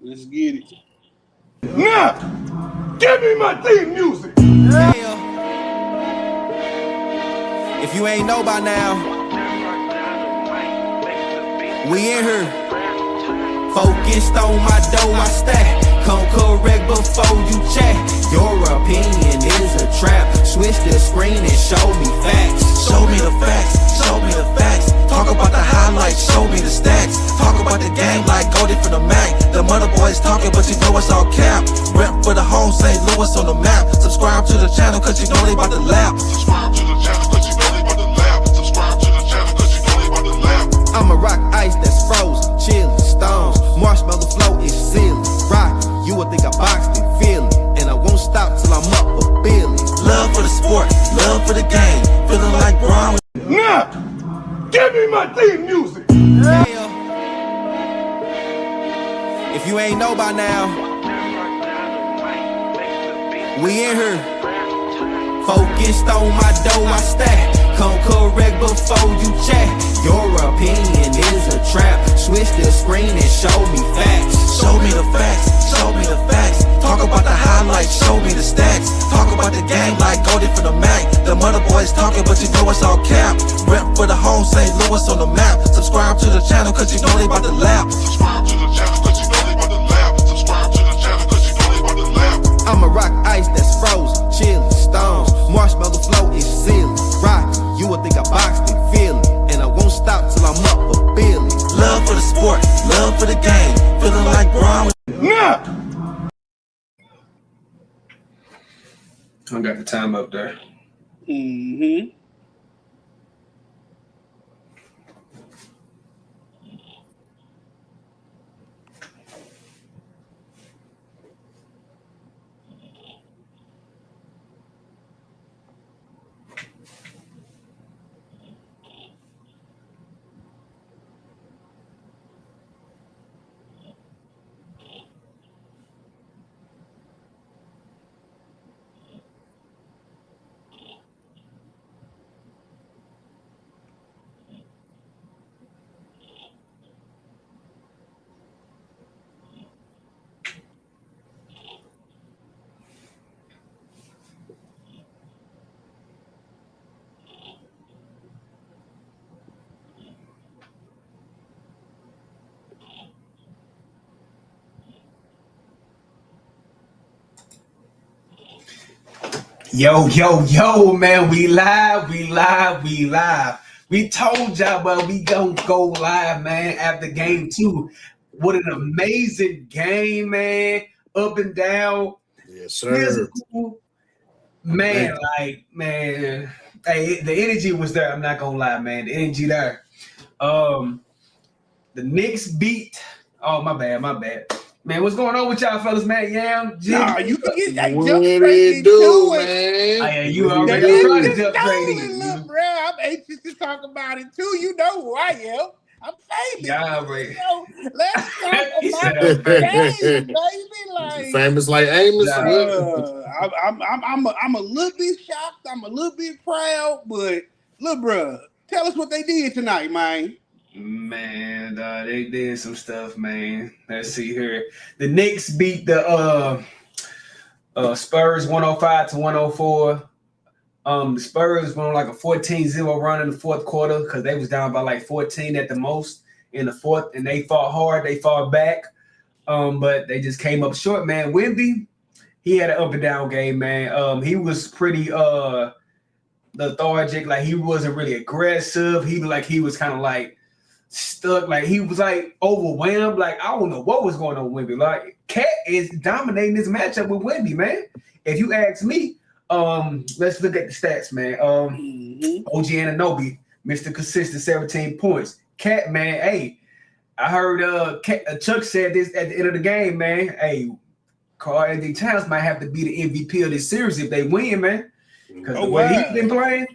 Let's get it. Now, give me my theme music. Yeah. If you ain't know by now, we in here. Focused on my dough, I stack. Come correct before you chat. Your opinion is a trap. Switch the screen and show me facts. Show me the facts, show me the facts. Talk about the highlights, show me the stats. Talk about the game like Goldie from the Mac. The mother boys talking, but you know it's all cap. Rep for the home, St. Louis on the map. Subscribe to the channel, cause you know they about to lap. Subscribe to the channel, cause you know they about to lap. Subscribe to the channel, cause you know they about to lap. I'ma rock ice that's frozen, chillin', stones. Marshmallow flow is sealing. Rock, you would think I boxed and feel it. And I won't stop till I'm up a billion. Love for the sport, love for the game. Feeling like Brown. Now, give me my theme music. Yeah. If you ain't know by now, we in here. Focused on my dough, I stack. Come correct before you chat. Your opinion is a trap. Switch the screen and show me facts. Show me the facts, show me the facts. Talk about the highlights, show me the stats. Talk about the game like Goldie from the Mac. The mother boys talking, but you know it's all cap. Rep for the home, St. Louis on the map. Subscribe to the channel, cause you know they about to lap. Subscribe to the channel, cause you know they about to lap. Subscribe to the channel, cause you know they about to lap. I'ma rock ice that's frozen, chillin', stones. Marshmallow flow is sealing. Rock, you would think I boxed and feel it. And I won't stop till I'm up a billion. Love for the sport, love for the game. Feeling like Brown. Now, I got the time up there. mm-hmm. Yo, man, we live. We told y'all, but we gonna go live, man, after game 2. What an amazing game, man. Up and down. Yes, sir. Physical. Man, hey, the energy was there. I'm not gonna lie, man. The energy there. The Knicks beat. Oh, my bad. Man, what's going on with y'all fellas, man? Yeah, Nah, you can get that What jump it straight do, into it. man? yeah, you already That tried to is jump straight stolen, in. look, bro. I'm anxious to talk about it too. You know who I am. I'm famous. Yeah, right. So let's talk He about said the I'm game, baby. Like, Famous like Amos. I'm a little bit shocked. I'm a little bit proud, but look, bro, tell us what they did tonight, man. Man, they did some stuff, man. Let's see here. The Knicks beat the Spurs 105-104. The Spurs went on like a 14-0 run in the fourth quarter because they was down by like 14 at the most in the fourth, and they fought hard. They fought back, but they just came up short, man. Wemby, he had an up and down game, man. He was pretty lethargic. Like, he wasn't really aggressive. He was kind of like stuck, like he was like overwhelmed. Like, I don't know what was going on with Wemby. Like, Cat is dominating this matchup with Wemby, man. If you ask me, let's look at the stats, man. OG Anunoby, Mr. Consistent, 17 points. Cat, man, hey, I heard Chuck said this at the end of the game, man. Hey, Karl-Anthony Towns might have to be the MVP of this series if they win, man. Because the way he's been playing,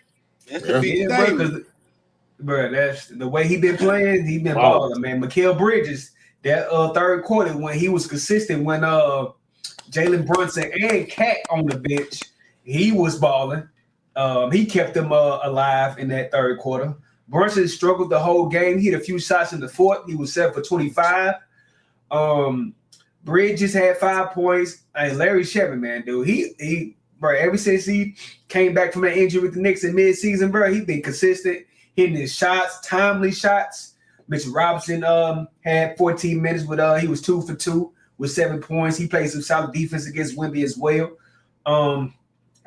that's a big thing. Bro, that's the way he been playing. He been balling, man. Mikal Bridges, that third quarter when he was consistent, when Jalen Brunson and Cat on the bench, he was balling. He kept them alive in that third quarter. Brunson struggled the whole game. He had a few shots in the fourth. He was 7 for 25. Bridges had 5 points. And Larry Shepard, man, dude, he, bro, ever since he came back from that injury with the Knicks in midseason, bro, he been consistent, hitting his shots, timely shots. Mitchell Robinson had 14 minutes with he was 2 for 2 with 7 points. He played some solid defense against Wemby as well.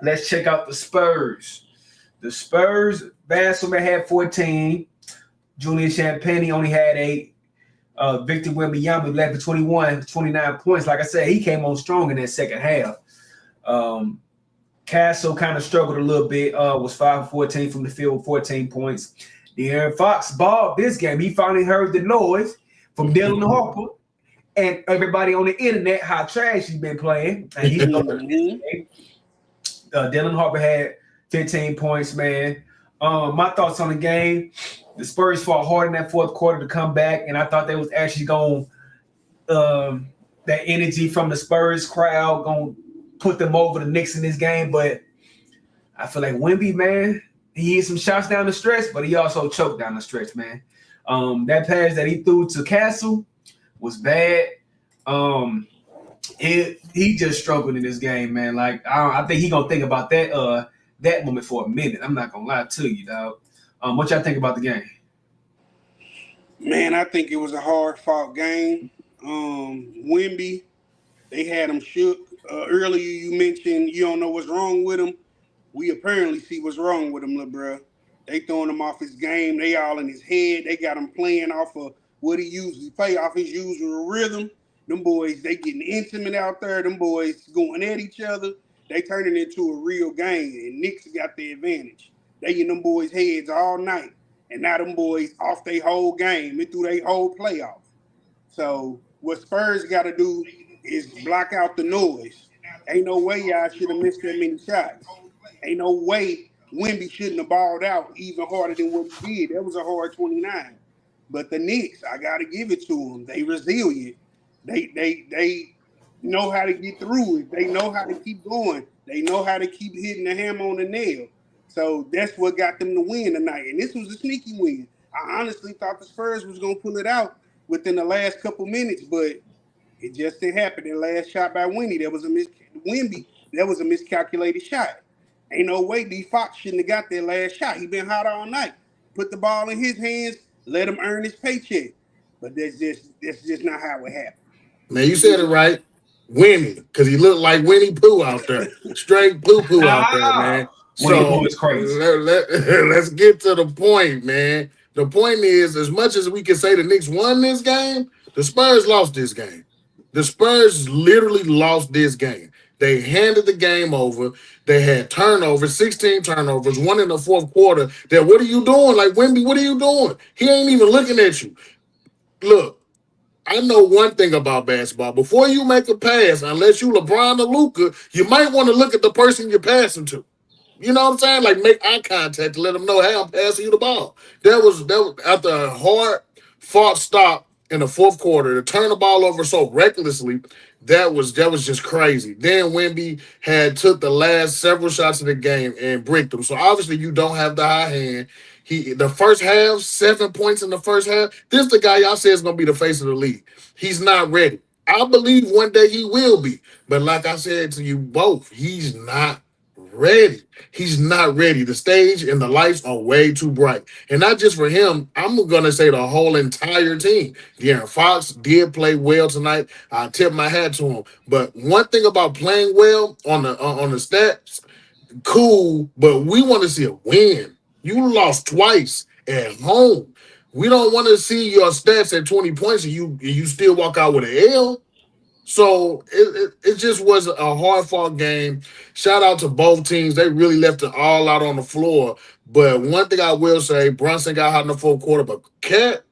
Let's check out the Spurs. The Spurs, Vasselman had 14. Julian Champagnie only had 8. Victor Wembanyama led for 21, 29 points. Like I said, he came on strong in that second half. Castle kind of struggled a little bit, was 5 for 14 from the field with 14 points. De'Aaron Fox balled this game. He finally heard the noise from Dylan Harper and everybody on the internet how trash he's been playing. And he Dylan Harper had 15 points, man. My thoughts on the game, the Spurs fought hard in that fourth quarter to come back, and I thought they was actually going that energy from the Spurs crowd going to put them over the Knicks in this game, but I feel like Wemby, man, he hit some shots down the stretch, but he also choked down the stretch, man. That pass that he threw to Castle was bad. He just struggled in this game, man. Like I think he gonna think about that moment for a minute. I'm not gonna lie to you, dog. What y'all think about the game? Man, I think it was a hard-fought game. Wemby, they had him shook. Earlier you mentioned you don't know what's wrong with him. We apparently see what's wrong with him, little bro. They throwing him off his game. They all in his head. They got him playing off of what he usually play, off his usual rhythm. Them boys, they getting intimate out there. Them boys going at each other. They turning into a real game, and Knicks got the advantage. They in them boys' heads all night, and now them boys off their whole game and through their whole playoff. So what Spurs got to do is block out the noise. Ain't no way y'all should have missed that many shots. Ain't no way Wemby shouldn't have balled out even harder than what he did. That was a hard 29. But the Knicks, I got to give it to them. They resilient. They know how to get through it. They know how to keep going. They know how to keep hitting the hammer on the nail. So that's what got them to win tonight. And this was a sneaky win. I honestly thought the Spurs was going to pull it out within the last couple minutes, but it just didn't happen. The last shot by Wemby, that was a miscalculated shot. Ain't no way D. Fox shouldn't have got that last shot. He been hot all night. Put the ball in his hands, let him earn his paycheck. But that's just not how it happened. Man, you said it right. Wemby, because he looked like Winnie Pooh out there. Straight poo-poo out there, man. So let's get to the point, man. The point is, as much as we can say the Knicks won this game, the Spurs lost this game. The Spurs literally lost this game. They handed the game over. They had turnovers, 16 turnovers, one in the fourth quarter. That what are you doing? Like, Wemby, what are you doing? He ain't even looking at you. Look, I know one thing about basketball. Before you make a pass, unless you LeBron or Luka, you might want to look at the person you're passing to. You know what I'm saying? Like, make eye contact to let them know, hey, I'm passing you the ball. That was after a hard-fought stop in the fourth quarter to turn the ball over so recklessly. That was just crazy. Then Wemby had took the last several shots of the game and bricked them. So obviously you don't have the high hand. The first half, 7 points in the first half. This is the guy y'all say is going to be the face of the league. He's not ready. I believe one day he will be. But like I said to you both, he's not ready. He's not ready. The stage and the lights are way too bright. And not just for him, I'm going to say the whole entire team. De'Aaron Fox did play well tonight. I tip my hat to him. But one thing about playing well on the stats, cool, but we want to see a win. You lost twice at home. We don't want to see your stats at 20 points and you still walk out with an L. So it just was a hard-fought game. Shout out to both teams. They really left it all out on the floor. But one thing I will say, Brunson got hot in the fourth quarter, but Cat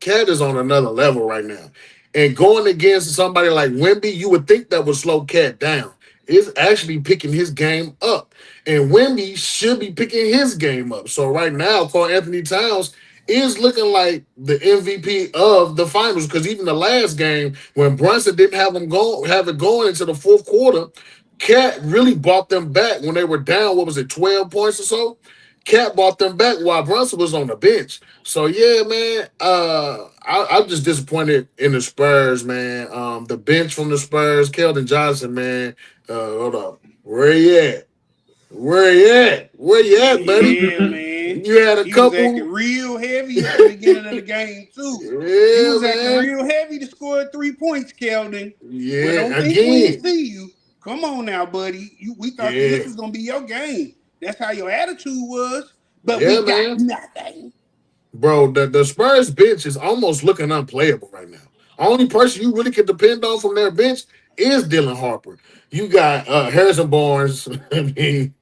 is on another level right now. And going against somebody like Wemby, you would think that would slow Cat down. It's actually picking his game up. And Wemby should be picking his game up. So right now, Karl Anthony Towns is looking like the MVP of the finals, because even the last game when Brunson didn't have it going into the fourth quarter, Cat really brought them back when they were down, 12 points or so? Cat brought them back while Brunson was on the bench. So yeah, man. I'm just disappointed in the Spurs, man. The bench from the Spurs, Keldon Johnson, man. Hold up, where he at? Where he at? Where you at, buddy? Yeah, man. You had a He was acting couple. real heavy at the beginning of the game too. You Yeah, was acting man. real heavy to score 3 points, Keldon. Well, Yeah, don't think we again. didn't see you. Come on now, buddy. We thought that Yeah, this was gonna be your game. That's how your attitude was. But yeah, we got man. nothing. Bro, the Spurs bench is almost looking unplayable right now. Only person you really can depend on from their bench is Dylan Harper. You got Harrison Barnes. I mean,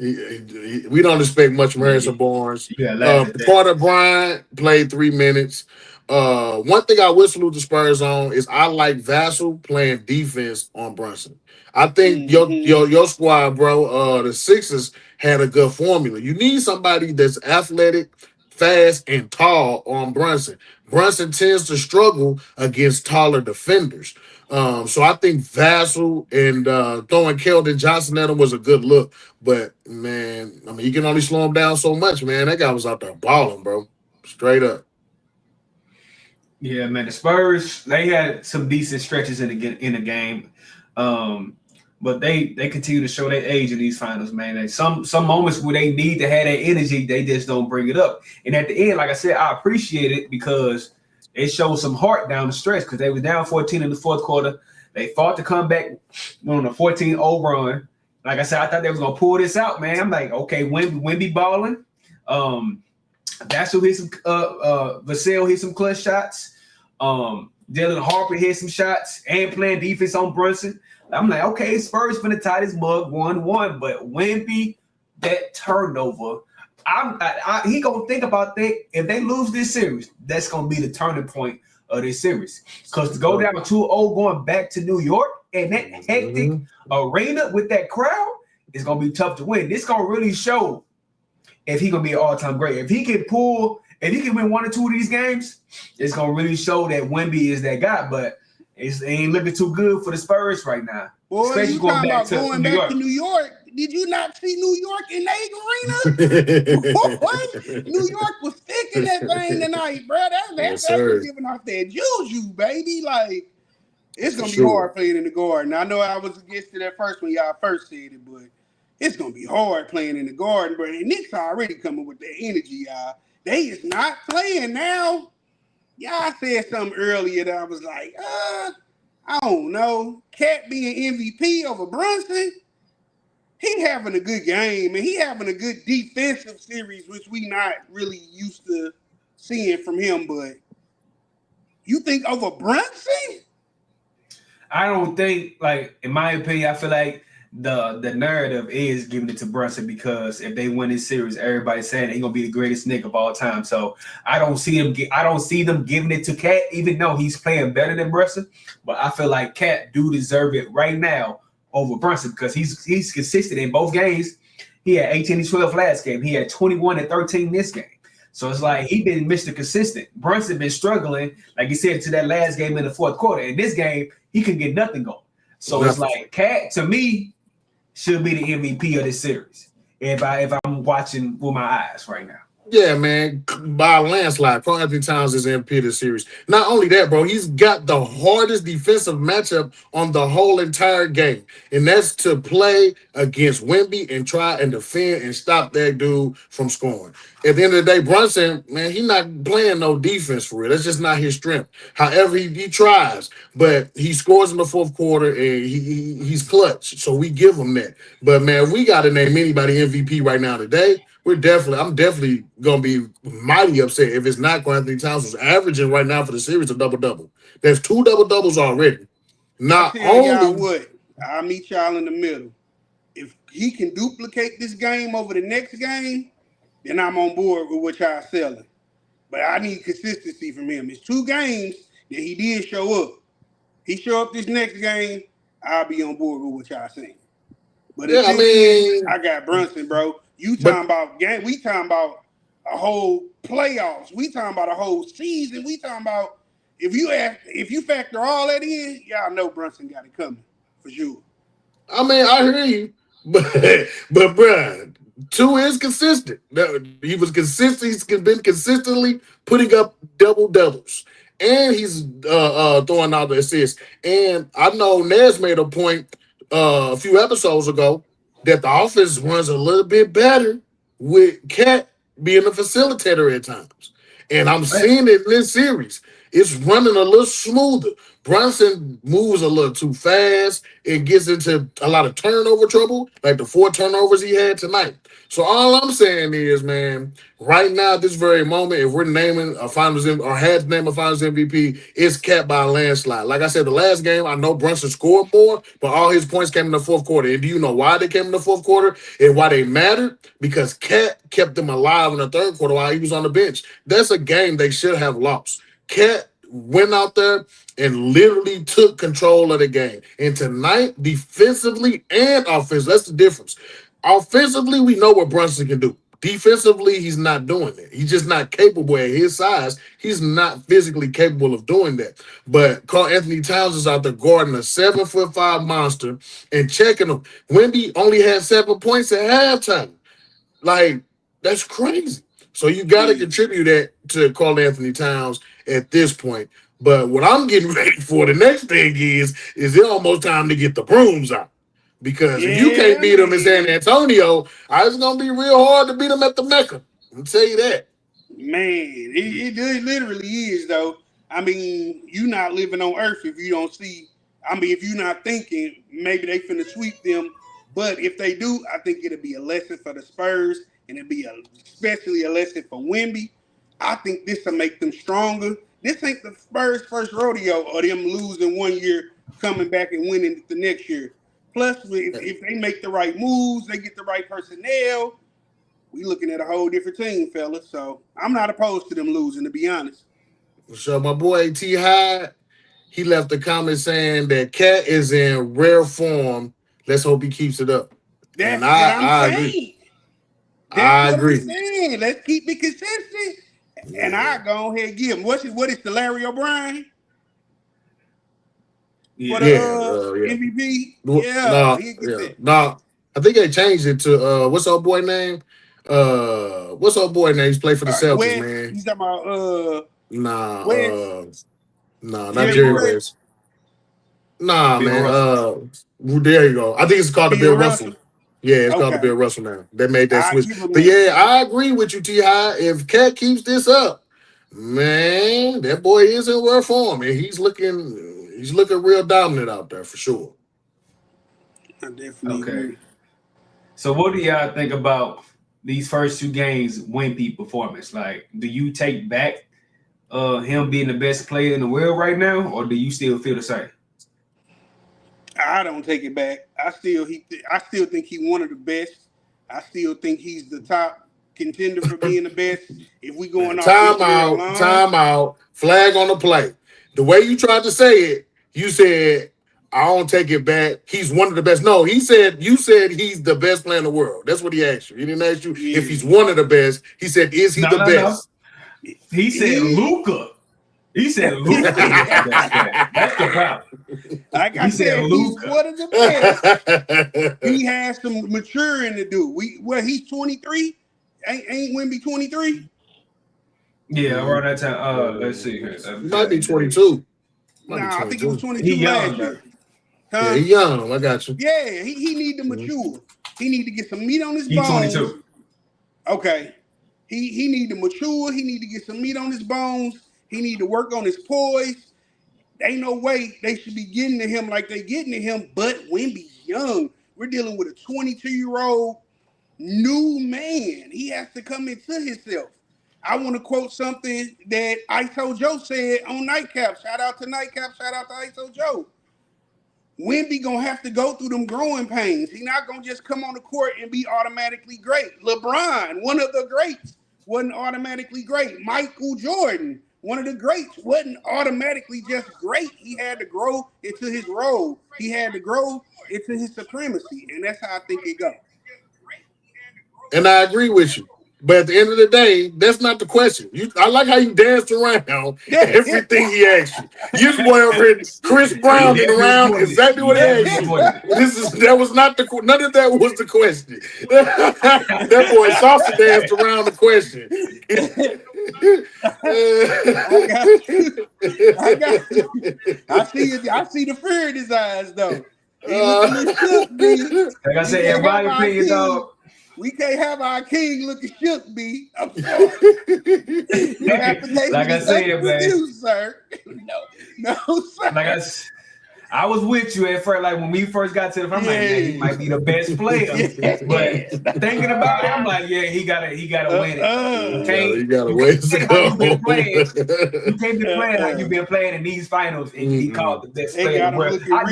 we don't expect much from Harrison Barnes. Yeah, laugh at that. Carter Bryant played 3 minutes. One thing I will salute the Spurs on is I like Vassell playing defense on Brunson. I think your squad, bro, the Sixers had a good formula. You need somebody that's athletic, fast, and tall on Brunson. Brunson tends to struggle against taller defenders. So I think Vassell and throwing Keldon Johnson at him was a good look. But man, I mean, you can only slow him down so much, man. That guy was out there balling, bro. Straight up. Yeah, man. The Spurs, they had some decent stretches in the game. But they continue to show their age in these finals, man. And some moments where they need to have that energy, they just don't bring it up. And at the end, like I said, I appreciate it because it showed some heart down the stretch because they were down 14 in the fourth quarter. They fought to come back on a 14-0 run. Like I said, I thought they was gonna pull this out, man. I'm like, okay, Wemby balling. That's who hit some. Vassell hit some clutch shots. Dylan Harper hit some shots and playing defense on Brunson. I'm like, okay, Spurs finna tie this mug 1-1, but Wemby, that turnover, he gonna think about that. If they lose this series, that's gonna be the turning point of this series. Because to go down 2-0 going back to New York and that hectic arena with that crowd, it's gonna be tough to win. This gonna really show if he gonna be an all-time great. If he can win 1 or 2 of these games, it's gonna really show that Wemby is that guy. But it ain't looking too good for the Spurs right now. Boy, especially you talking about going back to New York. Did you not see New York in the arena? Boy, New York was thick in that thing tonight, bro. That's giving off that juju, baby. Like, it's going to be hard playing in the Garden. I know I was against it at first when y'all first said it, but it's going to be hard playing in the Garden, bro. And Knicks already coming with that energy, y'all. They is not playing now. Y'all said something earlier that I was like, I don't know. Cat being MVP over Brunson, he having a good game, and he having a good defensive series, which we not really used to seeing from him. But you think over Brunson? I don't think, like, in my opinion, I feel like the narrative is giving it to Brunson because if they win this series, everybody's saying he's gonna be the greatest Knick of all time. So I don't see them giving it to Cat, even though he's playing better than Brunson. But I feel like Cat do deserve it right now over Brunson because he's consistent in both games. He had 18-12 last game. He had 21-13 this game. So it's like he been Mr. Consistent. Brunson been struggling, like you said, to that last game in the fourth quarter. In this game, he can get nothing going. So it's like Cat, to me, should be the MVP of this series if I'm watching with my eyes right now. Yeah, man, by a landslide. Karl Anthony Towns is MVP of the series. Not only that, bro, he's got the hardest defensive matchup on the whole entire game, and that's to play against Wemby and try and defend and stop that dude from scoring. At the end of the day, Brunson, man, he's not playing no defense for real. That's just not his strength. However, he tries, but he scores in the fourth quarter and he's clutch, so we give him that. But, man, we got to name anybody MVP right now today. I'm definitely gonna be mighty upset if it's not Karl Anthony Towns, who's averaging right now for the series a double-double. There's 2 double-doubles already. Not only y'all what, I'll meet y'all in the middle. If he can duplicate this game over the next game, then I'm on board with what y'all selling. But I need consistency from him. It's 2 games that he did show up. He show up this next game, I'll be on board with what y'all saying. But I got Brunson, bro. You talking about game? We talking about a whole playoffs. We talking about a whole season. We talking about if you factor all that in, y'all know Brunson got it coming for sure. I mean, I hear you, but bruh, Two is consistent. He was consistent. He's been consistently putting up double doubles, and he's throwing out the assists. And I know Nez made a point a few episodes ago that the offense runs a little bit better with Cat being a facilitator at times, and I'm seeing it in this series. It's running a little smoother. Brunson moves a little too fast. It gets into a lot of turnover trouble, like the 4 turnovers he had tonight. So all I'm saying is, man, right now, at this very moment, if we're naming a finals or had to name a finals MVP, it's Cat by a landslide. Like I said, the last game, I know Brunson scored more, but all his points came in the fourth quarter. And do you know why they came in the fourth quarter and why they mattered? Because Cat kept them alive in the third quarter while he was on the bench. That's a game they should have lost. Cat went out there and literally took control of the game. And tonight, defensively and offensively, that's the difference. Offensively, we know what Brunson can do. Defensively, he's not doing it. He's just not capable at his size. He's not physically capable of doing that. But Karl Anthony Towns is out there guarding a 7'5" monster and checking him. Wemby only had 7 points at halftime. Like, that's crazy. So you got to contribute that to Karl Anthony Towns at this point. But what I'm getting ready for the next thing is it almost time to get the brooms out. Because if you can't beat them in San Antonio, it's going to be real hard to beat them at the Mecca. I'll tell you that. Man, it literally is, though. I mean, you're not living on Earth if you don't see. I mean, if you're not thinking maybe they finna sweep them. But if they do, I think it'll be a lesson for the Spurs, and it'll be especially a lesson for Wemby. I think this will make them stronger. This ain't the Spurs' first rodeo or them losing 1 year, coming back and winning the next year. Plus, if they make the right moves, they get the right personnel, we looking at a whole different team, fellas. So I'm not opposed to them losing, to be honest. So my boy T. Hyde, he left a comment saying that Cat is in rare form. Let's hope he keeps it up. That's what I'm saying. I agree. Let's keep it consistent. Yeah. And I go ahead and give him. What is the Larry O'Brien? For the MVP? No, I think they changed it to what's our boy name? What's our boy name? He's played for the Celtics, West, man. He's talking about West. Not Jerry West. Nah, man. There you go. I think it's called the Bill Russell. Yeah, it's called the Bill Russell now. They made that switch. But yeah, I agree with you, T.I. If Cat keeps this up, man, that boy is in rare form, and he's looking real dominant out there for sure. I definitely agree. So what do y'all think about these first 2 games Wemby performance? Like, do you take back him being the best player in the world right now, or do you still feel the same? I don't take it back. I still think he's one of the best. I still think he's the top contender for being the best. If we going off time out, flag on the play. The way you tried to say it, you said I don't take it back. He's one of the best. No, you said he's the best player in the world. That's what he asked you. He didn't ask you if he's one of the best. He said, is he the best? No. He said Luka. He said Luka. That's the problem. Like I said, he's one of the best. He has some maturing to do. He's 23. Ain't Wemby 23? Yeah, around that time. Let's see here. He might be 22. I think he was 22 last year. Yeah, he's young. I got you. Yeah, he need to mature. He need to get some meat on his bones. 22. Okay. He need to mature. He need to get some meat on his bones. He need to work on his poise. Ain't no way they should be getting to him like they getting to him, but Wemby's young. We're dealing with a 22-year-old new man. He has to come into himself. I want to quote something that ISO Joe said on Nightcap. Shout out to Nightcap. Shout out to ISO Joe. Wemby going to have to go through them growing pains. He's not going to just come on the court and be automatically great. LeBron, one of the greats, wasn't automatically great. Michael Jordan, one of the greats, wasn't automatically just great. He had to grow into his role. He had to grow into his supremacy, and that's how I think it goes. And I agree with you. But at the end of the day, that's not the question. I like how you danced around everything he asked you. You just went over here, Chris Brown and around exactly what he asked you. That was not none of that was the question. That boy salsa danced around the question. I see the fear in his eyes though. Like I said, everybody opinion, dog. We can't have our king looking shook, B. I'm sorry. Like I said, man. You, sir. No, sir. Like I was with you at first. Like when we first got to the firm, I'm like, yeah, he might be the best player. But thinking about it, I'm like, yeah, he gotta win it. You gotta win it. You can't be playing like you've been playing in these finals and be called the best player. I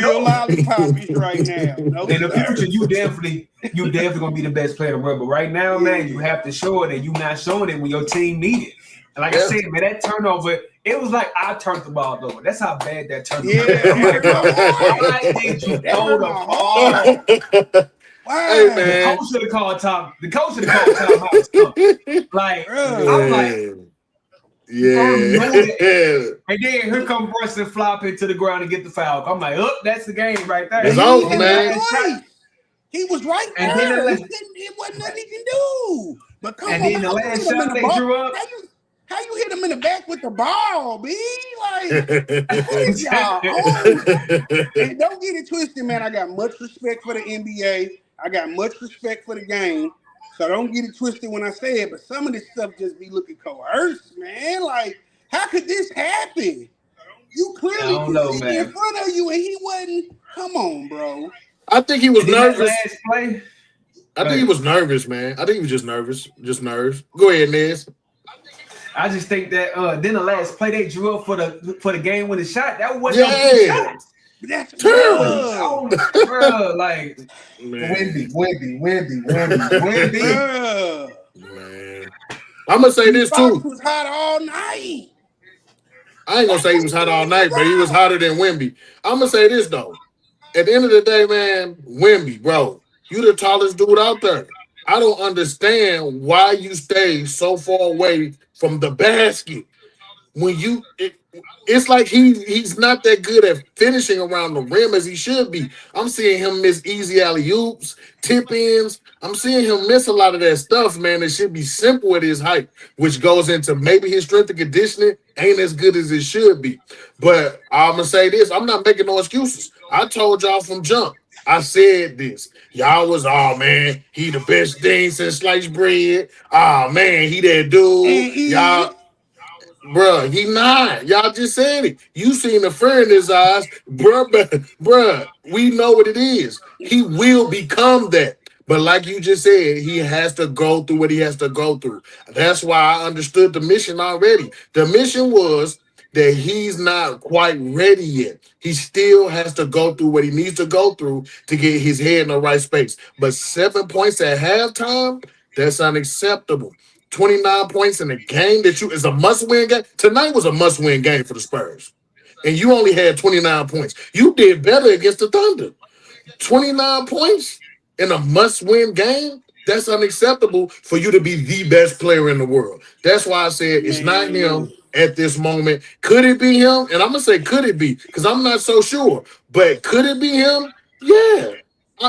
know lollipops right now. In the future, you definitely gonna be the best player in the world. But right now, man, you have to show it, and you're not showing it when your team needs it. And like I said, man, that turnover, it was like I turned the ball over. That's how bad that turnover was. Why did you throw the ball? Hey, man. The coach should have called timeout. Like, I'm like, and then here come Brunson flopping to the ground and get the foul. I'm like, oh, that's the game right there. It's over, man. He was right there. And then it wasn't nothing he can do. But come on, then the last shot they drew up. How you hit him in the back with the ball, B? Like, what is y'all on? And don't get it twisted, man. I got much respect for the NBA. I got much respect for the game. So don't get it twisted when I say it. But some of this stuff just be looking coerced, man. Like, how could this happen? You clearly could see in front of you, and he wasn't. Come on, bro. I think he was nervous. I think he was nervous, man. I think he was just nervous. Just nerves. Go ahead, Nez. I just think that then the last play they drew up for the game winning shot, that wasn't no shot. That's terrible. Like Wemby. Man, I'm gonna say this too. He was hot all night. I ain't gonna say he was hot all night, but he was hotter than Wemby. I'm gonna say this though. At the end of the day, man, Wemby, bro, you the tallest dude out there. I don't understand why you stay so far away from the basket. When it's like he's not that good at finishing around the rim as he should be. I'm seeing him miss easy alley-oops, tip-ins. I'm seeing him miss a lot of that stuff, man. It should be simple at his height, which goes into maybe his strength and conditioning ain't as good as it should be. But I'm going to say this. I'm not making no excuses. I told y'all from jump. I said this. Y'all was, oh, man, he the best thing since sliced bread. Oh, man, he that dude. Y'all, bruh, he not. Y'all just said it. You seen the fear in his eyes. Bruh, we know what it is. He will become that. But like you just said, he has to go through what he has to go through. That's why I understood the mission already. The mission was that he's not quite ready yet. He still has to go through what he needs to go through to get his head in the right space. But 7 points at halftime, that's unacceptable. 29 points in a game that is a must-win game. Tonight was a must-win game for the Spurs. And you only had 29 points. You did better against the Thunder. 29 points in a must-win game? That's unacceptable for you to be the best player in the world. That's why I said it's not him at this moment. Could it be him? And I'm going to say could it be? Because I'm not so sure. But could it be him? Yeah.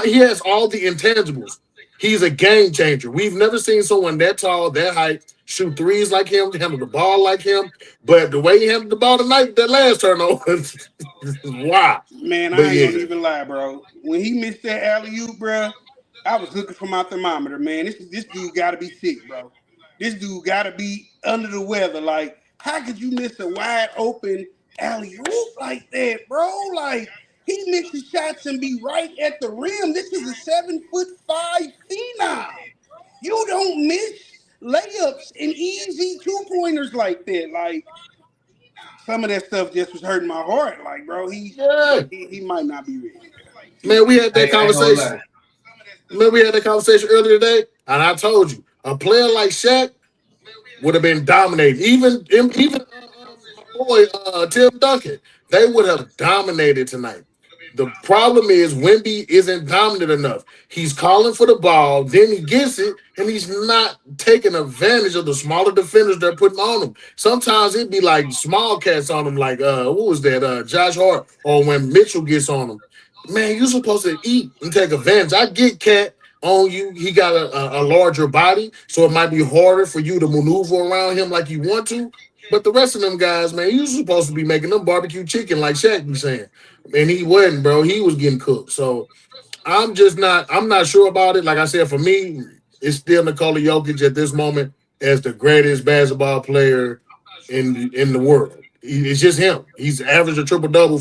He has all the intangibles. He's a game changer. We've never seen someone that tall, that height, shoot threes like him, handle the ball like him. But the way he handled the ball tonight, that last turnover, wow. Man, I ain't gonna even lie, bro. When he missed that alley-oop, bro, I was looking for my thermometer, man. This dude got to be sick, bro. This dude got to be under the weather. Like, how could you miss a wide open alley-oop like that, bro? Like, he misses shots and be right at the rim. This is a 7'5" phenom. You don't miss layups and easy two-pointers like that. Like, some of that stuff just was hurting my heart. Like, bro, he might not be ready. Man, we had that conversation. Remember we had that conversation earlier today? And I told you, a player like Shaq would have been dominating. Even boy, Tim Duncan, they would have dominated tonight. The problem is Wemby isn't dominant enough. He's calling for the ball, then he gets it, and he's not taking advantage of the smaller defenders they're putting on him. Sometimes it'd be like small cats on him, like what was that? Josh Hart, or when Mitchell gets on him. Man, you're supposed to eat and take advantage. I get Cat on you. He got a larger body, so it might be harder for you to maneuver around him like you want to. But the rest of them guys, man, you're supposed to be making them barbecue chicken, like Shaq be saying. And he wasn't, bro. He was getting cooked. So I'm not sure about it. Like I said, for me, it's still Nikola Jokic at this moment as the greatest basketball player in the world. It's just him. He's averaged a triple double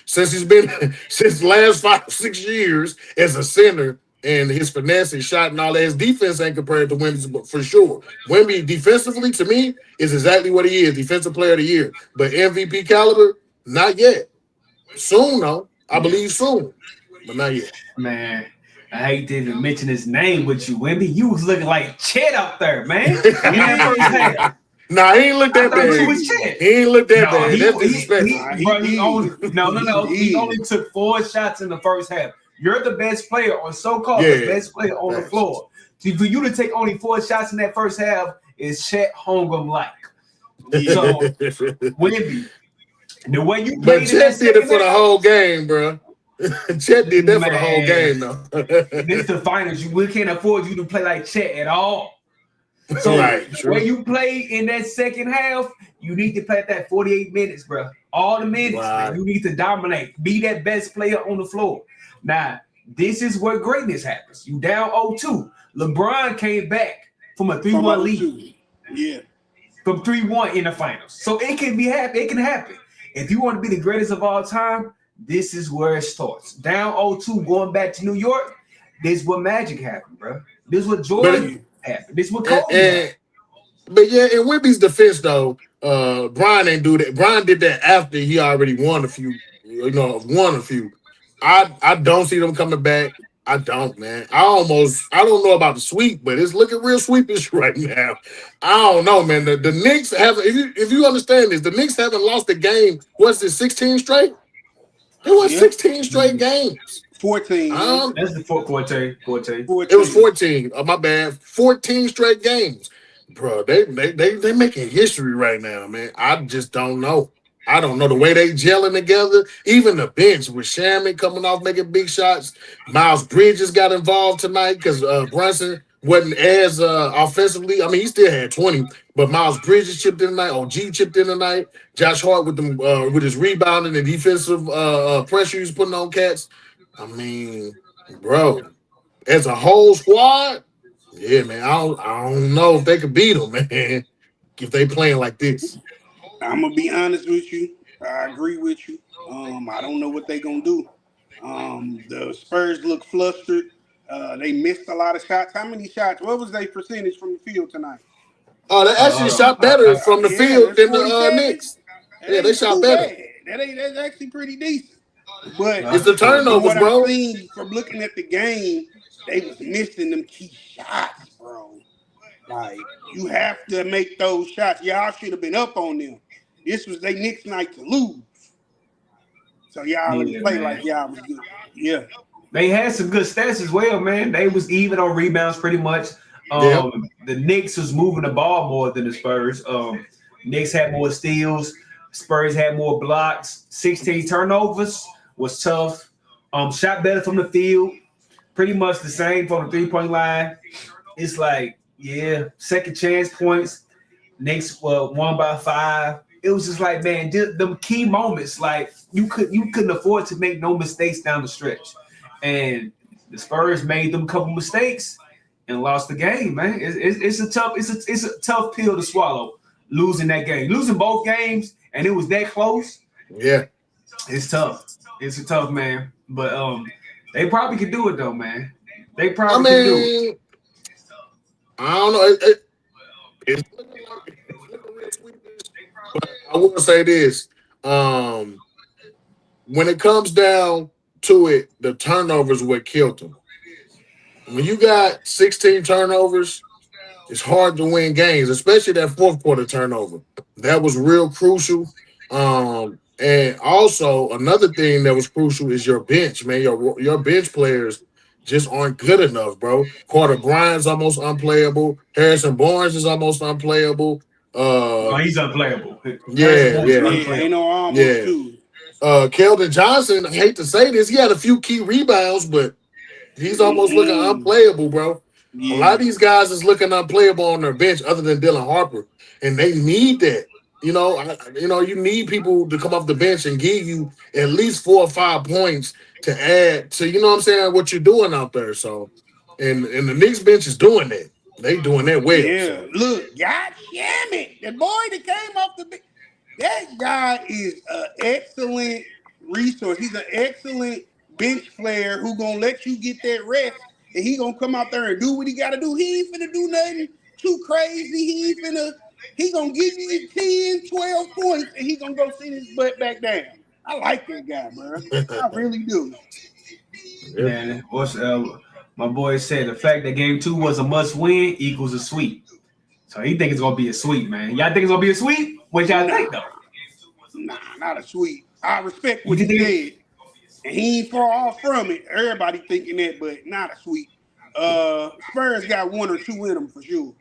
since he's been since the last 5-6 years as a center, and his finesse, his shot, and all that. His defense ain't compared to Wemby's, but for sure. Wemby defensively, to me, is exactly what he is, defensive player of the year. But MVP caliber, not yet. Soon, though. I believe soon, but not yet. Man, I hate to even mention his name with you, Wemby. You was looking like Chet out there, man. In that first half. Nah, he ain't look that bad. He ain't look that bad. That's disrespectful. He only took 4 shots in the first half. You're the best player, or so-called the best player on the floor. So for you to take only 4 shots in that first half is Chet Holmgren-like. So, Wemby, the way you played, but Chet did it for the whole game, bro. Chet did that for the whole game, though. This the finals. We can't afford you to play like Chet at all. So when you play in that second half, you need to play that 48 minutes, bro. All the minutes, man. You need to dominate. Be that best player on the floor. Now, this is where greatness happens. You down 0-2. LeBron came back from a 3-1 lead. Yeah. From 3-1 in the finals. So it can be happen. It can happen. If you want to be the greatest of all time, this is where it starts. Down 0-2, going back to New York, this is what magic happened, bro. This is what Jordan happened. This is what Kobe happened. But yeah, in Wemby's defense, though, Brian ain't do that. Brian did that after he already won a few. I don't see them coming back. I don't, man. I don't know about the sweep, but it's looking real sweepish right now. I don't know, man. The Knicks haven't, if you understand this, the Knicks haven't lost a game. What's it, 16 straight? It was 16 straight games. 14. That's the 14. It was 14. My bad. 14 straight games. Bro, they making history right now, man. I just don't know. I don't know the way they gelling together. Even the bench with Shaman coming off making big shots. Miles Bridges got involved tonight because Brunson wasn't as offensively. I mean, he still had 20, but Miles Bridges chipped in tonight. OG chipped in tonight. Josh Hart with them with his rebounding and defensive pressure he's putting on cats. I mean, bro, as a whole squad, yeah, man. I don't know if they could beat them, man. If they playing like this. I'm gonna be honest with you. I agree with you. I don't know what they're gonna do. The Spurs look flustered. They missed a lot of shots. How many shots? What was their percentage from the field tonight? Oh, they actually shot better from the field than the Knicks. Yeah, they shot better. That's actually pretty decent. But it's the turnovers, bro. From looking at the game, they was missing them key shots, bro. Like, you have to make those shots. Y'all should have been up on them. This was their Knicks night to lose. So y'all play like y'all was good. Yeah. They had some good stats as well, man. They was even on rebounds pretty much. The Knicks was moving the ball more than the Spurs. Knicks had more steals. Spurs had more blocks. 16 turnovers was tough. Shot better from the field. Pretty much the same from the 3-point line. It's like, second chance points. Knicks won by 5. It was just like, man, them key moments, like you couldn't afford to make no mistakes down the stretch. And the Spurs made them a couple mistakes and lost the game, man. It's a tough pill to swallow, losing that game. Losing both games and it was that close. Yeah. It's tough. It's a tough, man. But they probably could do it though, man. They probably could do it. I don't know. It's but I will say this. When it comes down to it, the turnovers what killed them. When you got 16 turnovers, it's hard to win games, especially that fourth quarter turnover. That was real crucial. And also another thing that was crucial is your bench, man. Your bench players just aren't good enough, bro. Carter Bryant's almost unplayable. Harrison Barnes is almost unplayable. No, he's unplayable. Harrison Yeah, Barnes is yeah, Yeah, ain't unplayable. no almost yeah. too. Keldon Johnson, I hate to say this, he had a few key rebounds, but he's almost looking Mm-mm. unplayable, bro. A lot of Yeah, these guys is looking unplayable on their bench, other than Dylan Harper, and they need that. You need people to come off the bench and give you at least 4 or 5 points to add to, what I'm saying, what you're doing out there. So, and the Knicks bench is doing that. They doing that well. yeah. So, Look, God damn it, the boy that came off the bench. That guy is an excellent resource. He's an excellent bench player who gonna let you get that rest, and he gonna come out there and do what he gotta do. He ain't finna do nothing too crazy. He gonna give you 10, 12 points, and he gonna go sit his butt back down. I like that guy, bro. I really do. yeah. Man, my boy said the fact that game 2 was a must win equals a sweep. So he think it's gonna be a sweep, man. Y'all think it's gonna be a sweep? What y'all Nah, think though? nah, not a sweep. I respect You what he think said, and he ain't far off from it. Everybody thinking that, but not a sweep. Spurs got 1 or 2 in them for sure.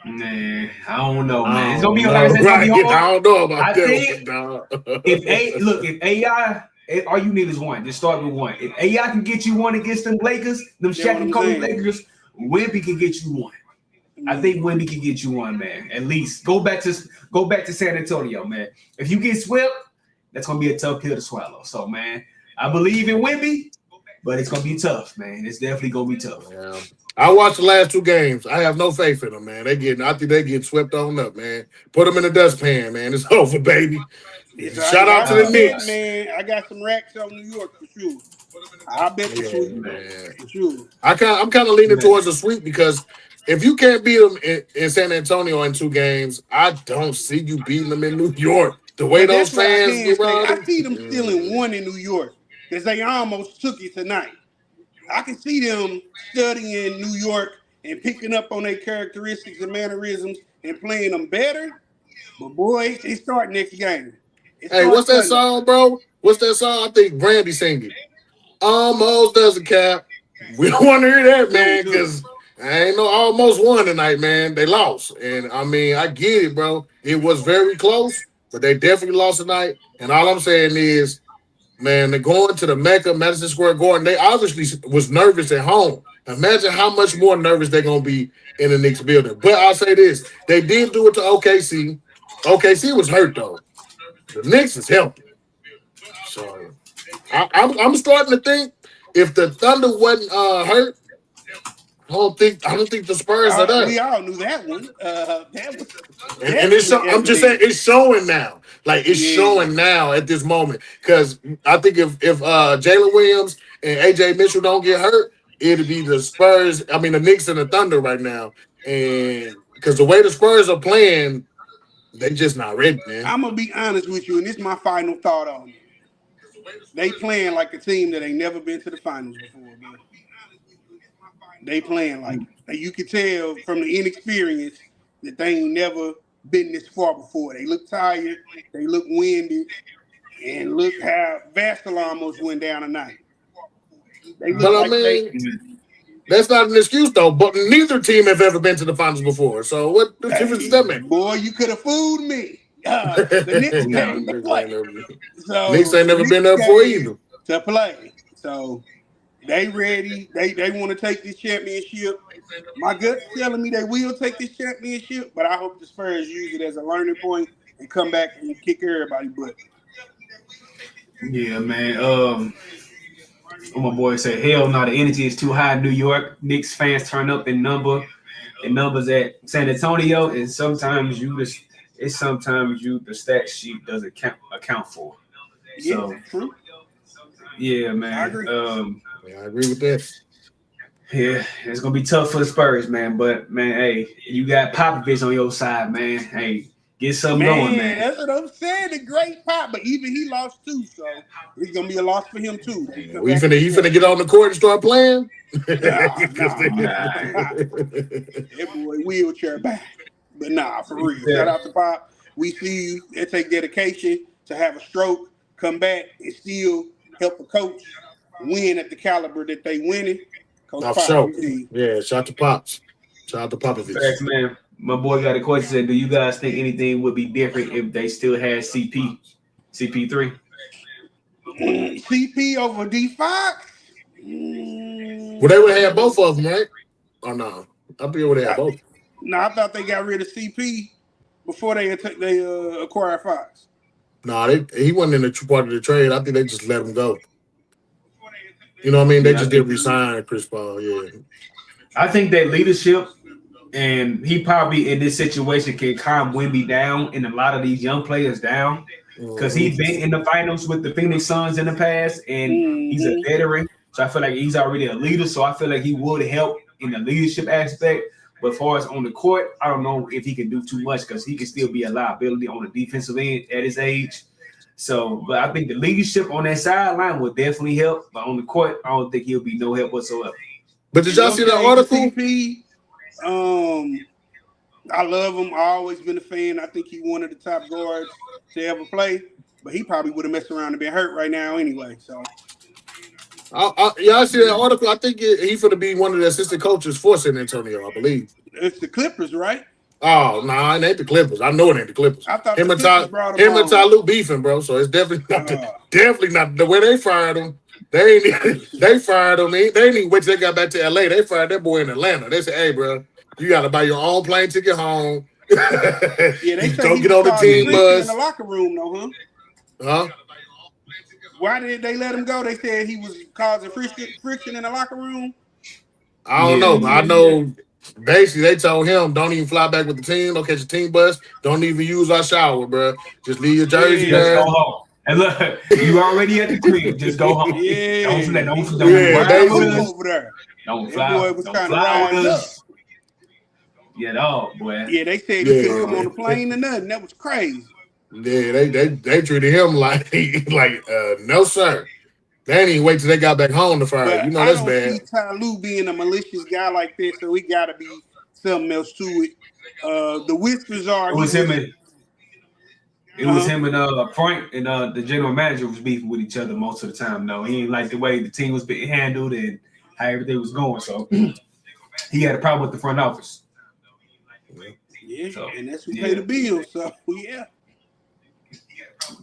Man, I don't know, man. It's I gonna be don't like I know, said, it's gonna be right? I hard. don't know about I that think one, dog. if AI, all you need is one. Just start with one. If AI can get you one against them Lakers, them That's Shaq what and I'm Kobe saying. Lakers, Wemby can get you one. I think Wemby can get you one, man. At least go back to San Antonio, man. If you get swept, that's gonna be a tough pill to swallow. So, man, I believe in Wemby, but it's gonna be tough, man. It's definitely gonna be tough. Yeah. I watched the last 2 games. I have no faith in them, man. I think they get swept on up, man. Put them in the dustpan, man. It's over, baby. It's Shout out I to the be betting, Knicks. man. I got some racks on New York for sure. I bet the Yeah, sweep man. for sure. I'm kind of leaning Man. towards the sweep because if you can't beat them in San Antonio in 2 games, I don't see you beating them in New York. The way But those that's what I fans can get say. I rowdy. see them still in one in New York because they almost took it tonight. I can see them studying New York and picking up on their characteristics and mannerisms and playing them better. But boy, it start next game. It Hey, what's starts that Sunday. song, bro? What's that song? I think Brandy singing. Almost does a cap. We don't want to hear that, Don't man, do. because I ain't no almost won tonight, man. They lost. And I mean, I get it, bro. It was very close, but they definitely lost tonight. And all I'm saying is, man, they're going to the Mecca, Madison Square Garden. They obviously was nervous at home. Imagine how much more nervous they're going to be in the Knicks building. But I'll say this. They did do it to OKC. OKC was hurt, though. The Knicks is healthy. So I'm starting to think if the Thunder wasn't hurt, I don't think the Spurs are there. We all knew that one. That was And it's definitely I'm just saying evident. it's showing now. Like it's Yeah. showing now at this moment. Because I think if Jalen Williams and AJ Mitchell don't get hurt, it'll be the Spurs. I mean the Knicks and the Thunder right now. And because the way the Spurs are playing, they just not ready, man. I'm gonna be honest with you, and this is my final thought on it. They playing like a team that ain't never been to the finals before, man. They playing like you could tell from the inexperience that they ain't never been this far before. They look tired, they look winded, and look how Vassal almost went down tonight. They look But I like they mean, that's not an excuse though. But neither team have ever been to the finals before. So what difference does hey, that make? boy, you could have fooled me. The Knicks came to play. Knicks So ain't the never been Knicks there before came either. to play. So they ready. They want to take this championship. My gut's telling me they will take this championship, but I hope the Spurs use it as a learning point and come back and kick everybody butt. Yeah, man. My boy said, "Hell no, the energy is too high in New York. Knicks fans turn up in numbers at San Antonio, and sometimes the stat sheet doesn't account for. Yeah, So true. yeah, I man. agree. Yeah, I agree with that. Yeah, it's gonna be tough for the Spurs, man. But man, hey, you got Popovich on your side, man. Hey, get something going, Man, man. that's what I'm saying. The great pop, but even he lost too, so it's gonna be a loss for him too. He come We back finna and you play. finna get on the court and start playing. Nah, 'Cause nah, Nah. that boy wheelchair back. But nah, for real. Yeah. Shout out to Pop. we see you. It take dedication to have a stroke, come back, and still help a coach win at the caliber that they winning. Coach Off Pop, show. indeed. Yeah, shout out to Pops. Shout out to Popovich. Facts, man. My boy got a question. Said, do you guys think anything would be different if they still had CP3? CP over D5? Well, they would have had both of them, right? Or no? I think they would have had both. No, I thought they got rid of CP before they acquired Fox. No, he wasn't in the part of the trade. I think they just let him go. You know what I mean? They just didn't resign Chris Paul. Yeah. I think that leadership, and he probably in this situation can calm Wemby down and a lot of these young players down because he's been in the finals with the Phoenix Suns in the past, and he's a veteran. So I feel like he's already a leader. So I feel like he would help in the leadership aspect. But as far as on the court, I don't know if he can do too much because he can still be a liability on the defensive end at his age. So, but I think the leadership on that sideline will definitely help. But on the court, I don't think he'll be no help whatsoever. But did y'all see that article? CP, I love him. I always been a fan. I think he's one of the top guards to ever play. But he probably would have messed around and been hurt right now anyway. So. I see that article. I think he's going to be one of the assistant coaches for San Antonio, I believe. It's the Clippers, right? Oh, no, it ain't the Clippers. I know it ain't the Clippers. I thought him and Ty Lue beefing, bro. So it's definitely not the way they fired him. They fired him. They didn't even wait till they got back to LA. They fired that boy in Atlanta. They said, "Hey, bro, you got to buy your own plane ticket home. Yeah, they don't get on the team bus in the locker room, though, huh? Why did they let him go? They said he was causing friction in the locker room. I don't know, but I know basically they told him, don't even fly back with the team. Don't catch a team bus. Don't even use our shower, bro. Just leave your jersey there. Just go home. And look, you already at the crib. Just go home. Yeah. Don't fly over there. Don't fly. Boy was don't trying fly to rise up. Yeah, dog, boy. Yeah, they said he couldn't come on the plane or nothing. That was crazy. Yeah, they treated him like no sir. They didn't even wait till they got back home to fire. You know that's bad. I don't see Ty Lue being a malicious guy like this, so he got to be something else to it. The whispers are it was him and Frank and the general manager was beefing with each other most of the time. No, he didn't like the way the team was being handled and how everything was going. So he had a problem with the front office. Yeah, so, and that's who pay the bills. So yeah.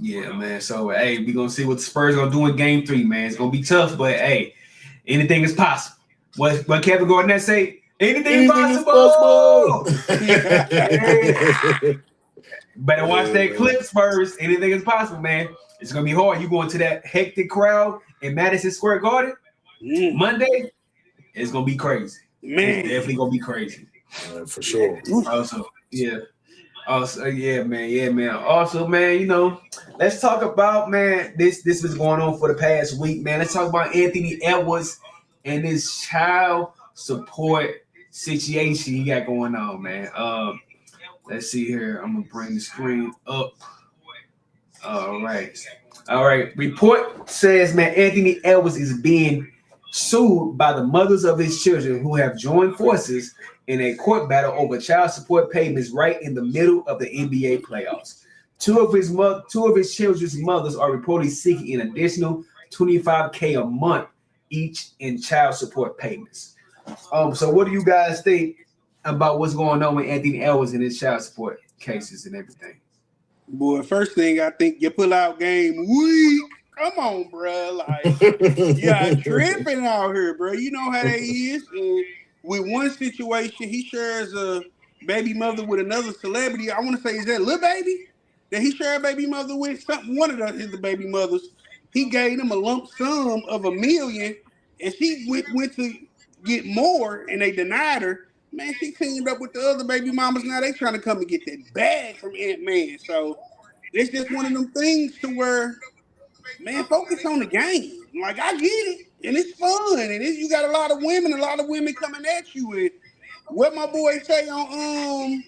Yeah, man. So, hey, we're going to see what the Spurs are going to do in Game 3, man. It's going to be tough, but, hey, anything is possible. What Kevin Gordon say? Anything is possible. Better watch that clip, Spurs. Anything is possible, man. It's going to be hard. You go into that hectic crowd in Madison Square Garden Monday, it's going to be crazy. Man. It's definitely going to be crazy. For sure. Also, yeah. Also, yeah, man. Also, man, you know, let's talk about, man, this was going on for the past week, man. Let's talk about Anthony Edwards and this child support situation he got going on, man. Let's see here. I'm gonna bring the screen up. All right. Report says, man, Anthony Edwards is being sued by the mothers of his children who have joined forces in a court battle over child support payments right in the middle of the NBA playoffs. Two of his children's mothers are reportedly seeking an additional $25K a month each in child support payments. So what do you guys think about what's going on with Anthony Edwards and his child support cases and everything? Boy, first thing I think your pull-out game weak. Come on, bro. Like, yeah, tripping out here, bro. You know how that is. And with one situation, he shares a baby mother with another celebrity. I want to say, is that Lil Baby that he shared a baby mother with? One of his baby mothers. He gave them a lump sum of $1 million, and she went to get more, and they denied her. Man, she teamed up with the other baby mamas. Now they trying to come and get that bag from Ant-Man. So it's just one of them things to where, man, focus on the game. Like, I get it, and it's fun, and you got a lot of women coming at you. And what my boy say on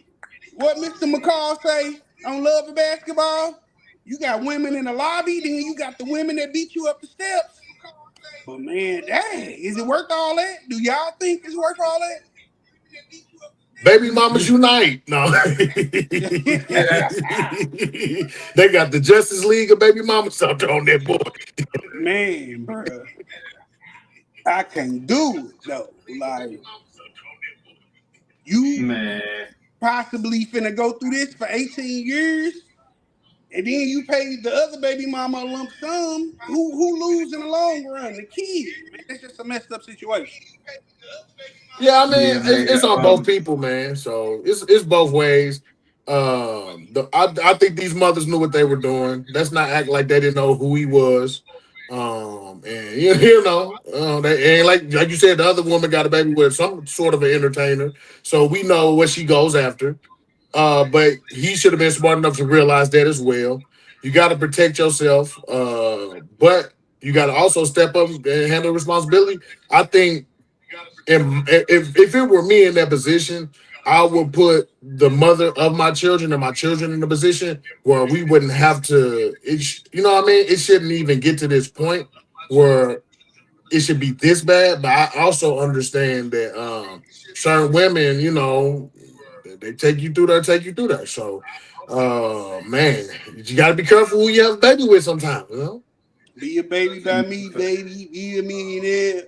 what Mr. McCall say on Love and Basketball, you got women in the lobby, then you got the women that beat you up the steps. But man, dang, is it worth all that? Do y'all think it's worth all that? Baby mamas unite. No. They got the Justice League of baby mamas out there on that board. Man, bro. I can't do it though. Like you Man. possibly finna go through this for 18 years, and then you pay the other baby mama a lump sum. Who lose in the long run? The kid, man. That's just a messed up situation. Yeah, I mean, Yeah, man. it's on both people, man. So it's both ways. I think these mothers knew what they were doing. Let's not act like they didn't know who he was. And they ain't like you said. The other woman got a baby with some sort of an entertainer, so we know what she goes after. But he should have been smart enough to realize that as well. You got to protect yourself, but you got to also step up and handle responsibility. I think if it were me in that position, I would put the mother of my children and my children in a position where we wouldn't have to. You know what I mean? It shouldn't even get to this point where it should be this bad. But I also understand that certain women, they take you through that. So, man, you got to be careful who you have a baby with sometimes, Be a baby by me, baby. Be a millionaire.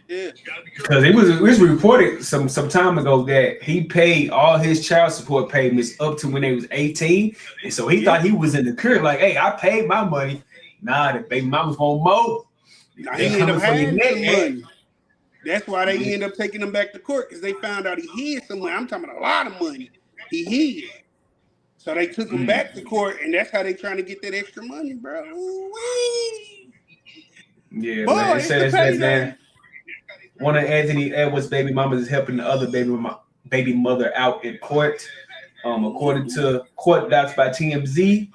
Yeah. Because it was reported some time ago that he paid all his child support payments up to when they was 18. And so he thought he was in the clear, like, hey, I paid my money. Nah, the baby mama's want more. Now, he ended up having some money. That's why they end up taking him back to court, because they found out he hid some money. I'm talking about a lot of money. He hid. So they took him back to court, and that's how they trying to get that extra money, bro. Ooh-wee. Yeah, boy, man. It says that, man. One of Anthony Edwards' baby mamas is helping the other baby mother out in court. According to court docs by TMZ,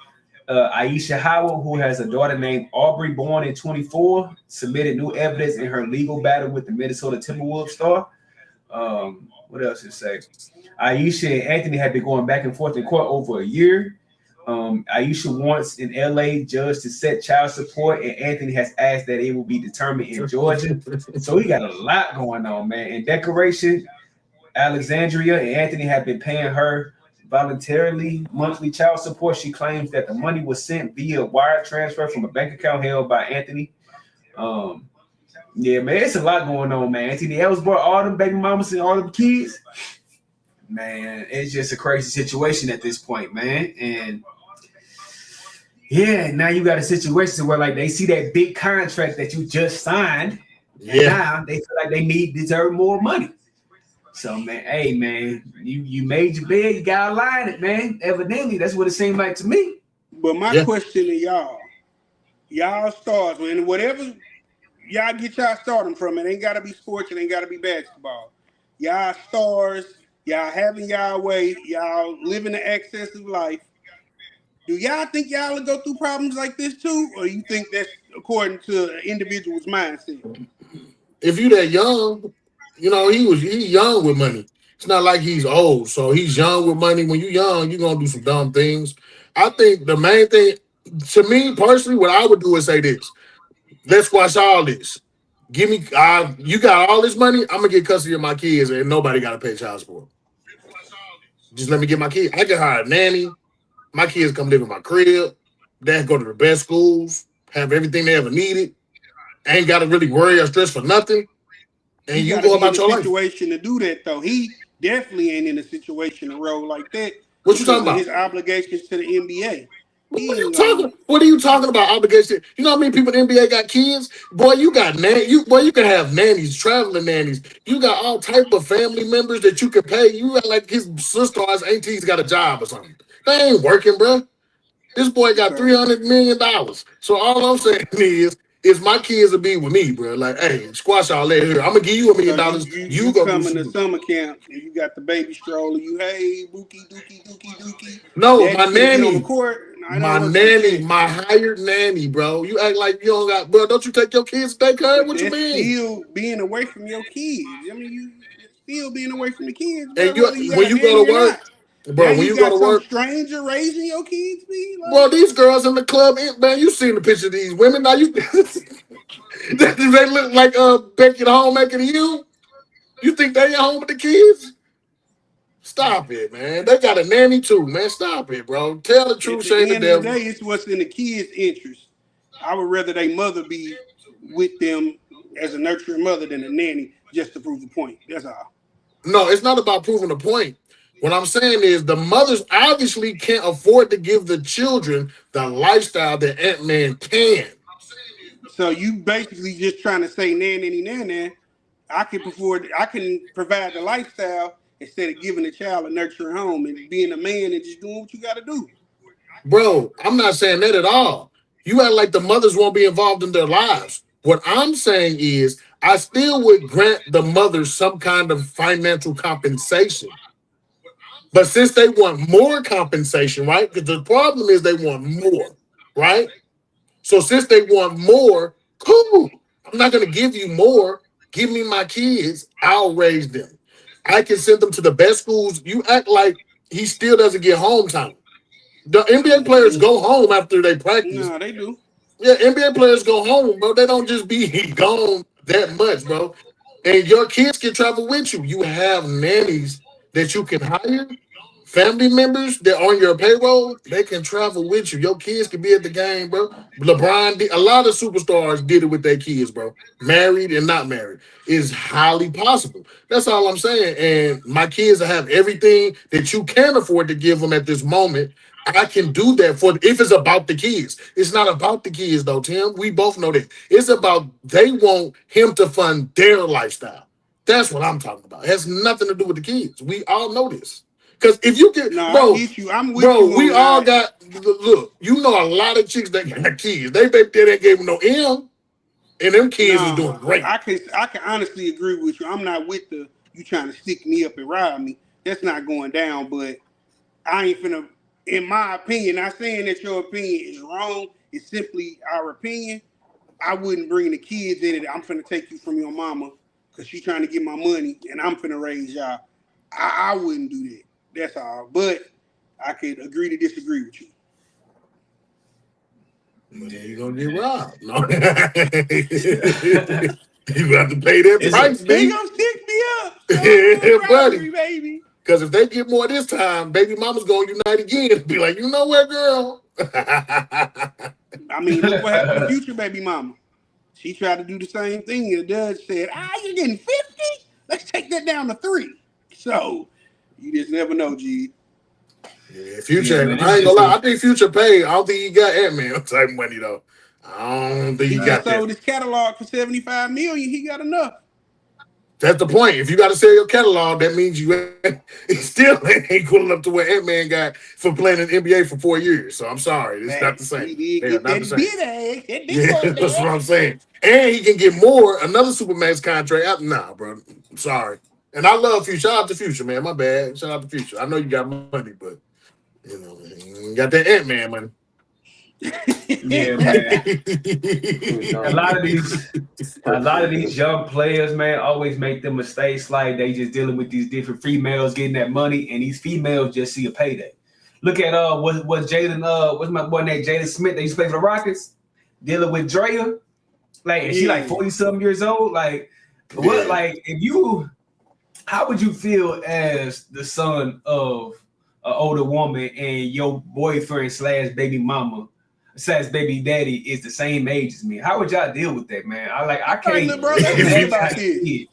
Aisha Howell, who has a daughter named Aubrey, born in 24, submitted new evidence in her legal battle with the Minnesota Timberwolves star. What else it say? Aisha and Anthony had been going back and forth in court over a year. Aisha wants an LA judge to set child support, and Anthony has asked that it will be determined in Georgia. So he got a lot going on, man. In Decoration, Alexandria and Anthony have been paying her voluntarily monthly child support. She claims that the money was sent via wire transfer from a bank account held by Anthony. Yeah, man, it's a lot going on, man. Anthony Edwards brought all them baby mamas and all them kids. Man, it's just a crazy situation at this point, man. And yeah, now you got a situation where like they see that big contract that you just signed, and now they feel like they deserve more money. So man, hey man, you made your bed, you gotta line it, man. Evidently, that's what it seemed like to me. But my question to y'all stars, man, whatever y'all get y'all starting from, it ain't gotta be sports, it ain't gotta be basketball. Y'all stars, y'all having y'all way, y'all living the excess of life. Do y'all think y'all will go through problems like this too, or you think that's according to an individual's mindset? If you that young, he's young with money. It's not like he's old, so he's young with money. When you're young, you're gonna do some dumb things. I think the main thing, to me personally, what I would do is say this: let's watch all this. Give me, you got all this money. I'm gonna get custody of my kids, and nobody gotta pay child support. Just let me get my kids. I can hire a nanny. My kids come live in my crib. They go to the best schools, have everything they ever needed. Ain't got to really worry or stress for nothing. And you go about your life. Situation to do that though. He definitely ain't in a situation to roll like that. What you talking about? His obligations to the NBA. What are you talking about? Obligation? You know how many people in the NBA got kids? Boy, you got you can have nannies, traveling nannies. You got all type of family members that you can pay. You got like his sister or his auntie's got a job or something. They ain't working, bro. This boy got $300 million. So all I'm saying is my kids will be with me, bro. Like, hey, squash all that here. I'm gonna give you $1 million. You go coming to summer camp and you got the baby stroller. You dookie. No, my nanny on the court. My hired nanny, bro. You act like you don't got, bro. Don't you take your kids to daycare? What you mean? Still being away from your kids. I mean, you still being away from the kids. Bro, and when you go to work. Bro, when you go to work, stranger raising your kids, like, bro, these girls in the club, man, you seen the picture of these women. Now you, they look like Becky the homemaker to you. You think they at home with the kids? Stop it, man. They got a nanny too, man. Stop it, bro. Tell the truth, At shame the the end of the devil. day, it's what's in the kids' interest. I would rather their mother be with them as a nurturing mother than a nanny just to prove the point. That's all. No, it's not about proving a point. What I'm saying is the mothers obviously can't afford to give the children the lifestyle that Ant-Man can. So you basically just trying to say nanny. I can provide the lifestyle instead of giving the child a nurturing home and being a man and just doing what you got to do. Bro, I'm not saying that at all. You act like the mothers won't be involved in their lives. What I'm saying is I still would grant the mothers some kind of financial compensation. But since they want more compensation, right? Because the problem is they want more, right? So since they want more, cool. I'm not going to give you more. Give me my kids. I'll raise them. I can send them to the best schools. You act like he still doesn't get home time. The NBA players go home after they practice. No, they do. Yeah, NBA players go home, bro. They don't just be gone that much, bro. And your kids can travel with you. You have nannies that you can hire, family members that on your payroll. They can travel with you. Your kids can be at the game, bro. LeBron, a lot of superstars did it with their kids, bro. Married and not married is highly possible. That's all I'm saying. And my kids have everything that you can afford to give them at this moment. I can do that for if it's about the kids. It's not about the kids though, Tim. We both know that. It's about they want him to fund their lifestyle. That's what I'm talking about. It has nothing to do with the kids. We all know this. Because if you get No, I bro, get you. I'm with bro, you we on all that. got look, you know a lot of chicks that got kids. They baby daddy gave them no M, and them kids is doing No, great. I can honestly agree with you. I'm not with the you trying to stick me up and ride me. That's not going down. But I ain't finna. In my opinion, not saying that your opinion is wrong. It's simply our opinion. I wouldn't bring the kids in it. I'm finna take you from your mama because she's trying to get my money, and I'm finna raise y'all. I wouldn't do that. That's all. But I could agree to disagree with you. You're gonna get robbed. No. You have to pay that price, They B. gonna stick me up. Oh, Buddy. robbery, baby. Because if they get more this time, baby mama's gonna unite again and be like, you know what, girl? I mean, look what happened to Future Baby Mama. She tried to do the same thing, and the judge said, you're getting 50? Let's take that down to 3. So, you just never know, G. Yeah, Future, Yeah, man, I ain't gonna lie. I think Future paid. I don't think he got Ant-Man type money, though. I don't think He he just got sold that. his catalog for $75 million. He got enough. That's the point. If you got to sell your catalog, that means you still ain't cool enough to what Ant-Man got for playing in the NBA for 4 years. So I'm sorry. It's not the same. He did They are get not the that same. big ass. That big Yeah, boy that's what there. I'm saying. And he can get more, another Supermax contract. Nah, bro. I'm sorry. And I love Future. Shout out to Future, man. My bad. Shout out to Future. I know you got money, but you know, you ain't got that Ant-Man money. Yeah, man. A lot of these young players, man, always make the mistakes like they just dealing with these different females getting that money, and these females just see a payday. Look at what Jalen what's my boy named Jalen Smith? They used to play for the Rockets, dealing with Drea, like and she like 40-something years old. Like what? Like if you, how would you feel as the son of an older woman and your boyfriend / baby mama? Says baby daddy is the same age as me. How would y'all deal with that, man? I can't. Right, bro, let's think about this.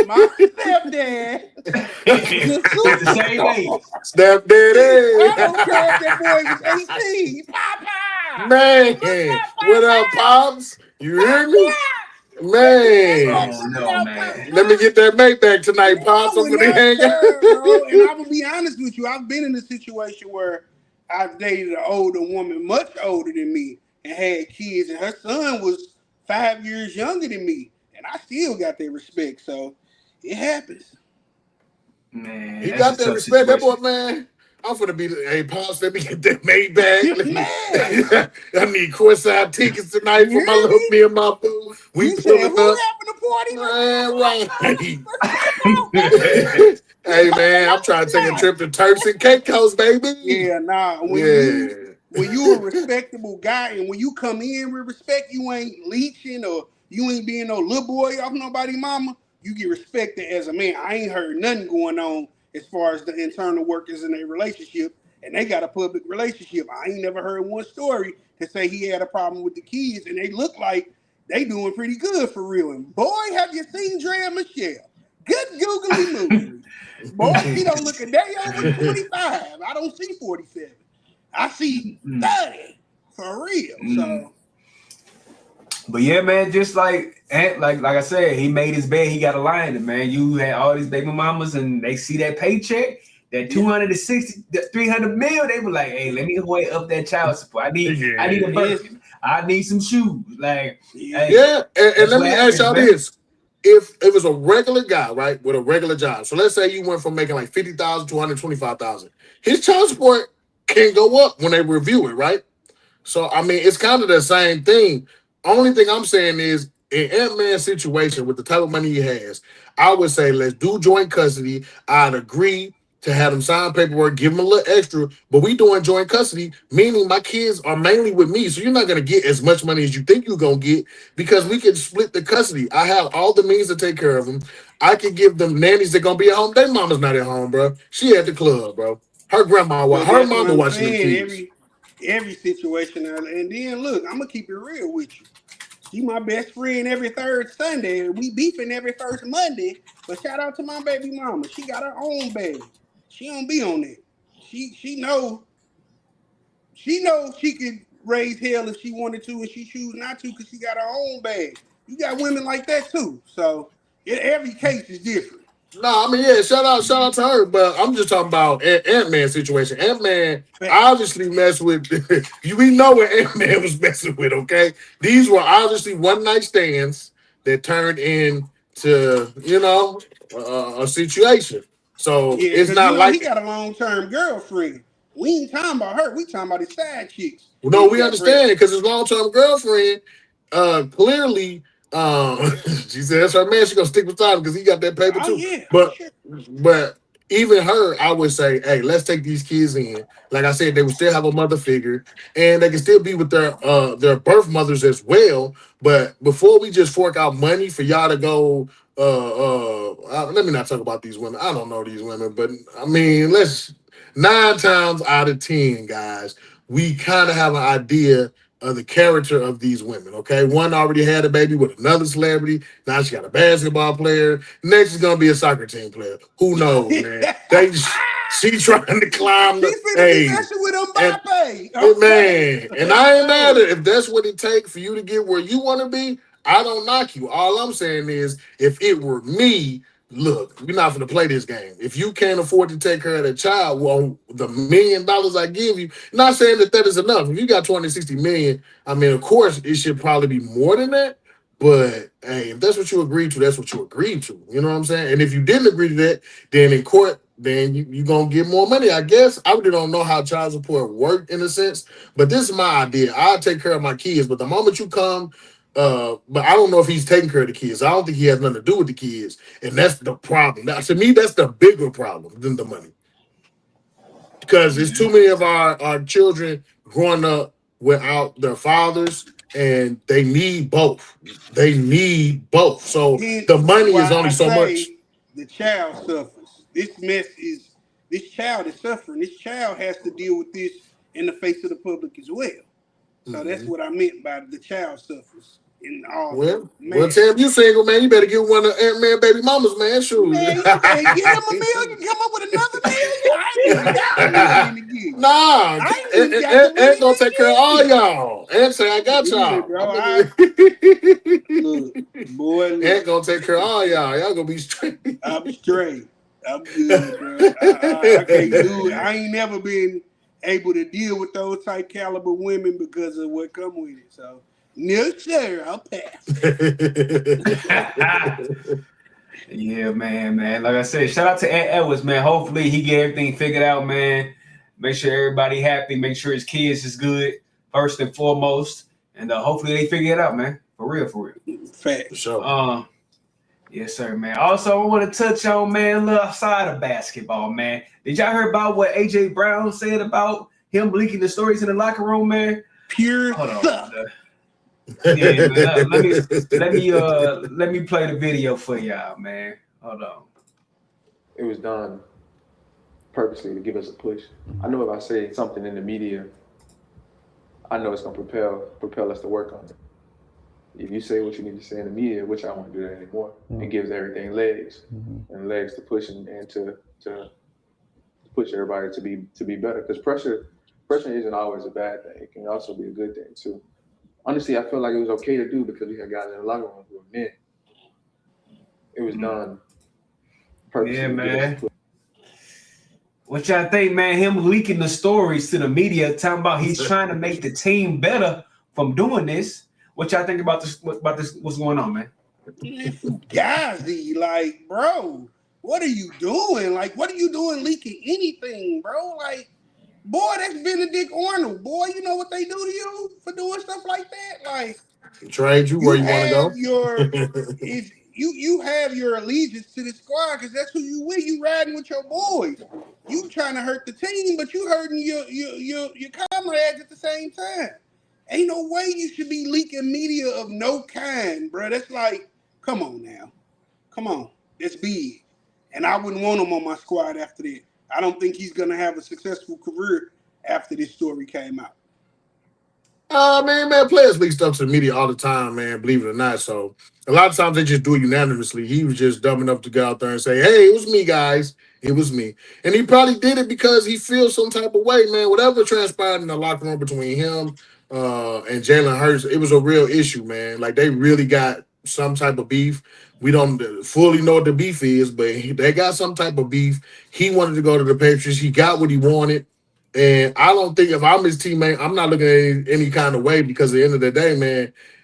My stepdad It's the same age. Stepdaddy. I don't care if that boy was 18. Papa! Man, what up, Pops? You hear me? Man. Oh no, man. Let me get that mate back tonight, Pops. I'm gonna hang out. Bro. And I'm gonna be honest with you. I've been in a situation where I've dated an older woman, much older than me, and had kids, and her son was 5 years younger than me, and I still got their respect. So it happens. Man, He got that respect. That boy, man. I'm gonna be, hey, Pops, let me get that mate back. I need courtside tickets tonight for my little me and my boo. We pulling up. Who having a party? Man, right. Hey, man, I'm trying to take a trip to Turks and Caicos, baby. Yeah, nah. When you a respectable guy and when you come in with respect, you ain't leeching or you ain't being no little boy off nobody mama. you get respected as a man. I ain't heard nothing going on as far as the internal workers in their relationship, and they got a public relationship. I ain't never heard one story to say he had a problem with the kids, and they look like they doing pretty good for real. And boy, have you seen Drea Michelle? Good googly movie. Boy, she don't look a day over 25. I don't see 47. I see 30 for real. So, but yeah, man, just like I said, he made his bed. He got a lie in it, man. You had all these baby mamas, and they see that paycheck, that 260, 300 mil. They were like, "Hey, let me weigh up that child support. I need a Birkin. I need some shoes." Like, hey, and let me ask y'all this. If it was a regular guy, right, with a regular job, so let's say you went from making like 50,000 to 125,000, his child support can go up when they review it, right? So I mean, it's kind of the same thing. Only thing I'm saying is, in Ant-Man's situation with the type of money he has, I would say let's do joint custody. I'd agree to have him sign paperwork, give him a little extra, but we doing joint custody, meaning my kids are mainly with me, so you're not going to get as much money as you think you're going to get because we can split the custody. I have all the means to take care of them. I can give them nannies that going to be at home. Their mama's not at home, bro. She at the club, bro. Her grandma, her mama watching the kids. Every situation, and then look, I'm going to keep it real with you. She my best friend every third Sunday. We beefing every first Monday. But shout out to my baby mama. She got her own baby. She don't be on it. She know she could raise hell if she wanted to, and she choose not to because she got her own bag. You got women like that too. So every case is different. No, I mean, yeah, shout out to her, but I'm just talking about Ant-Man situation. Ant-Man obviously messed with, we know what Ant-Man was messing with, okay? These were obviously one-night stands that turned into, a situation. So it's not like... He got a long-term girlfriend. We ain't talking about her. We talking about his side chicks. No, we understand because his long-term girlfriend clearly... she said that's her man. She gonna stick beside him because he got that paper too. Yeah, but even her, I would say, hey, let's take these kids in. Like I said, they would still have a mother figure, and they can still be with their birth mothers as well. But before we just fork out money for y'all to go, let me not talk about these women. I don't know these women, but I mean, 9 times out of 10, guys, we kind of have an idea of the character of these women, okay? One already had a baby with another celebrity. Now she got a basketball player. Next is gonna be a soccer team player. Who knows, man? She trying to climb the man. And I ain't mad at it. If that's what it takes for you to get where you want to be, I don't knock you. All I'm saying is, if it were me, look, we're not going to play this game. If you can't afford to take care of the child, well, the $1 million I give you, not saying that is enough. If you got $260 million, I mean, of course, it should probably be more than that. But hey, if that's what you agreed to, that's what you agreed to. You know what I'm saying? And if you didn't agree to that, then in court, then you're going to get more money, I guess. I really don't know how child support worked in a sense, but this is my idea. I'll take care of my kids, but the moment you come, but I don't know if he's taking care of the kids. I don't think he has nothing to do with the kids, and that's the problem. Now, to me, that's the bigger problem than the money, because there's too many of our children growing up without their fathers, and they need both. They need both. So the money is only so much. The child suffers. This child is suffering. This child has to deal with this in the face of the public as well. So that's what I meant by the child suffers. Well, Tim, you single, man. You better get one of Ant-Man baby mamas, man. Sure. Man, you better get him $1 million. Come up with another $1 million. Nah, Ant gonna take care of all y'all. Ant say, I got y'all. Look, boy, Ant gonna take care of all y'all. Y'all gonna be straight. I'm straight. I'm good, bro. I can't do it. I ain't never been able to deal with those type caliber women because of what come with it. So, no, sir, I'll pass. Yeah, man. Like I said, shout out to Ant Edwards, man. Hopefully he get everything figured out, man. Make sure everybody happy. Make sure his kids is good, first and foremost. And hopefully they figure it out, man. For real. Fact. For sure. Yes, sir, man. Also, I want to touch on, man, a little outside of basketball, man. Did y'all hear about what AJ Brown said about him leaking the stories in the locker room, man? Pure stuff. Yeah, man. Let me play the video for y'all, man. Hold on. It was done purposely to give us a push. I know if I say something in the media, I know it's gonna propel us to work on it. If you say what you need to say in the media, which I won't do that anymore, it gives everything legs and legs to push and to push everybody to be better. Because pressure isn't always a bad thing. It can also be a good thing too. Honestly, I feel like it was okay to do because we had guys in the locker room who were men. It was done purposely. Yeah, man. What y'all think, man? Him leaking the stories to the media, talking about he's trying to make the team better from doing this. What y'all think about this? What's going on, man? Fugazi, like, bro, what are you doing? Like, what are you doing leaking anything, bro? Like, boy, that's Benedict Arnold. Boy, you know what they do to you for doing stuff like that? Like, trade you where you want to go. If you have your allegiance to the squad because that's who you with. You riding with your boys. You trying to hurt the team, but you hurting your comrades at the same time. Ain't no way you should be leaking media of no kind, bro. That's like, come on now. Come on. That's big. And I wouldn't want him on my squad after that. I don't think he's going to have a successful career after this story came out. Man, players leak stuff to the media all the time, man, believe it or not. So a lot of times they just do it unanimously. He was just dumb enough to go out there and say, hey, it was me, guys. It was me. And he probably did it because he feels some type of way, man. Whatever transpired in the locker room between him and Jalen Hurts, it was a real issue, man. Like, they really got some type of beef. We don't fully know what the beef is, but they got some type of beef. He wanted to go to the Patriots. He got what he wanted. And I don't think if I'm his teammate, I'm not looking at any kind of way because at the end of the day,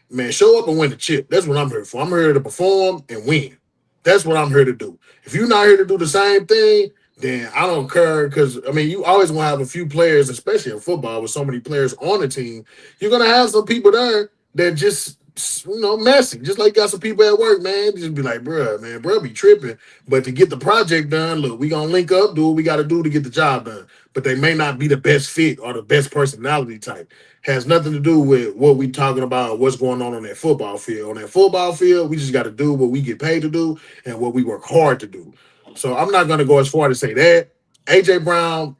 man, show up and win the chip. That's what I'm here for. I'm here to perform and win. That's what I'm here to do. If you're not here to do the same thing, then I don't care because, I mean, you always want to have a few players, especially in football with so many players on the team. You're going to have some people there that just, messy. Just like you got some people at work, man. Just be like, bro be tripping. But to get the project done, look, we going to link up, do what we got to do to get the job done. But they may not be the best fit or the best personality type. Has nothing to do with what we talking about, what's going on that football field. On that football field, we just got to do what we get paid to do and what we work hard to do. So I'm not going to go as far to say that. A.J. Brown,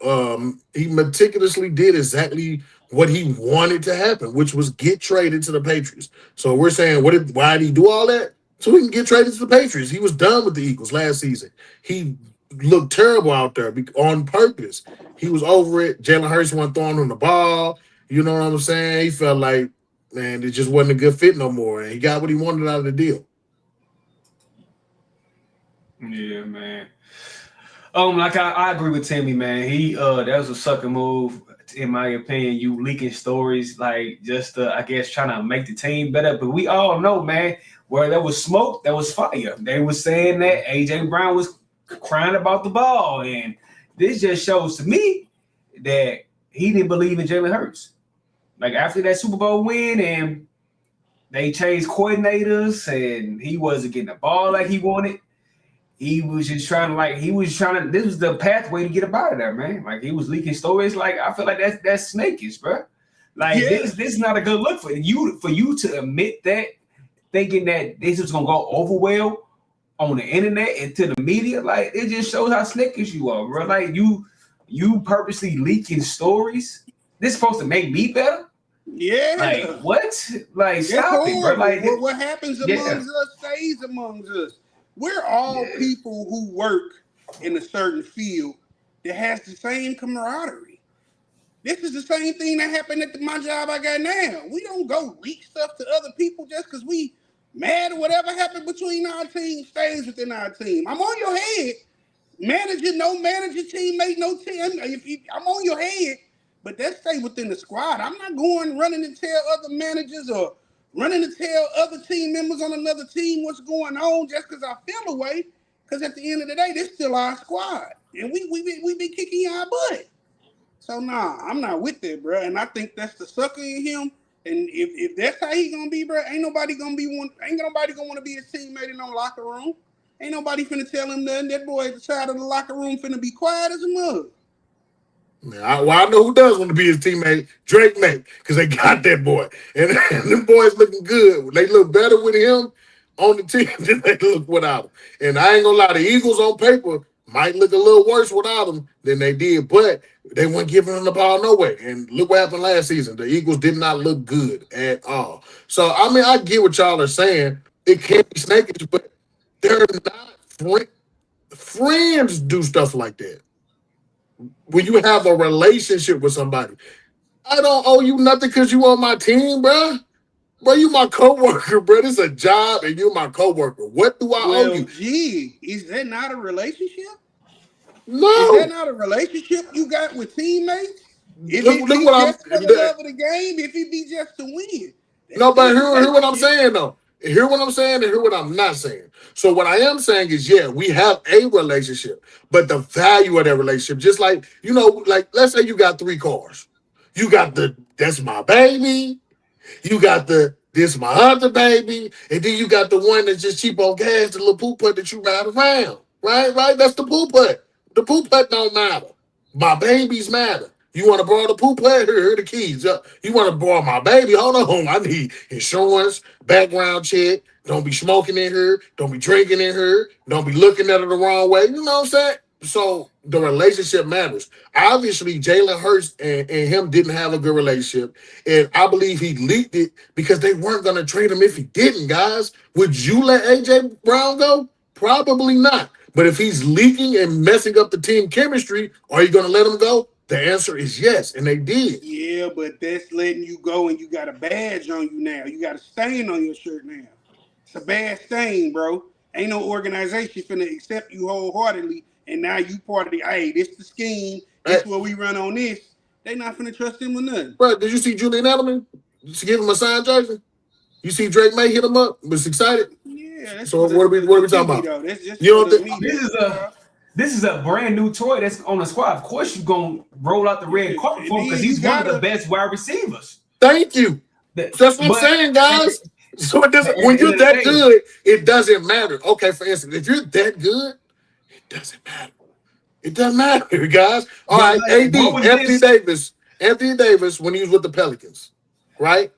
he meticulously did exactly what he wanted to happen, which was get traded to the Patriots. So we're saying, why did he do all that? So he can get traded to the Patriots. He was done with the Eagles last season. He looked terrible out there on purpose. He was over it. Jalen Hurts wasn't throwing him the ball. You know what I'm saying? He felt like, man, it just wasn't a good fit no more. And he got what he wanted out of the deal. Yeah, man. Like I agree with Timmy, man. That was a sucker move, in my opinion. You leaking stories, like just I guess trying to make the team better. But we all know, man, where there was smoke, there was fire. They were saying that A.J. Brown was crying about the ball, and this just shows to me that he didn't believe in Jalen Hurts. Like after that Super Bowl win, and they changed coordinators, and he wasn't getting the ball like he wanted. He was just trying to, this was the pathway to get up out of there, man. Like he was leaking stories. Like I feel like that's snakish, bro. Like this is not a good look for you to admit that, thinking that this is gonna go over well on the internet and to the media. Like it just shows how snakish you are, bro. Like you purposely leaking stories. This is supposed to make me better. Yeah. Like what? Like stop it, bro. Like what happens amongst us stays amongst us. We're all people who work in a certain field that has the same camaraderie. This is the same thing that happened at my job I got now. We don't go leak stuff to other people just because we mad or whatever happened between our team stays within our team. I'm on your head. Manager, no manager, teammate, no team. I'm on your head, but that stay within the squad. I'm not going running to tell other managers or running to tell other team members on another team what's going on just because I feel away. Because at the end of the day, this still our squad. And we be kicking our butt. So, nah, I'm not with that, bro. And I think that's the sucker in him. And if that's how he going to be, bro, ain't nobody going to want to be his teammate in no locker room. Ain't nobody finna tell him nothing. That boy at the side of the locker room finna be quiet as a mug. I know who does want to be his teammate. Drake May, because they got that boy. And them boys looking good. They look better with him on the team than they look without him. And I ain't going to lie, the Eagles on paper might look a little worse without him than they did, but they weren't giving him the ball no way. And look what happened last season. The Eagles did not look good at all. So, I mean, I get what y'all are saying. It can't be snakish, but they're not friends do stuff like that. When you have a relationship with somebody, I don't owe you nothing because you on my team, bro. Bro, you my coworker, bro. This is a job, and you're my coworker. What do I owe you? Gee, is that not a relationship? No. Is that not a relationship you got with teammates? If it be just for the love of the game, if it be just to win. No, but hear what I'm saying, though. Hear what I'm saying and hear what I'm not saying. So what I am saying is, yeah, we have a relationship, but the value of that relationship, just like, you know, like, let's say you got 3 cars. You got that's my baby. You got this my other baby. And then you got the one that's just cheap on gas, the little poop putt that you ride around. Right? That's the poop putt. The poop putt don't matter. My babies matter. You want to borrow the poop putt? Here are the keys. You want to borrow my baby? Hold on. I need insurance, background check. Don't be smoking in here. Don't be drinking in here. Don't be looking at her the wrong way. You know what I'm saying? So the relationship matters. Obviously, Jalen Hurts and him didn't have a good relationship. And I believe he leaked it because they weren't going to trade him if he didn't, guys. Would you let A.J. Brown go? Probably not. But if he's leaking and messing up the team chemistry, are you going to let him go? The answer is yes, and they did. Yeah, but that's letting you go and you got a badge on you now. You got a stain on your shirt now. It's a bad stain, bro. Ain't no organization finna accept you wholeheartedly, and now you part of the, hey, this the scheme, this what we run on this. They not finna trust him with nothing. Bro, did you see Julian Edelman? Did you give him a signed jersey? You see Drake May hit him up? Was excited? Yeah. So what are we talking about? Though. That's just you don't think this is a brand new toy that's on the squad. Of course, you're gonna roll out the red carpet for him because he's one of the best wide receivers. Thank you. That's what I'm saying, guys. So it doesn't. When you're that good, it doesn't matter. Okay, for instance, if you're that good, it doesn't matter. It doesn't matter, guys. All right, Anthony Davis, when he was with the Pelicans, right,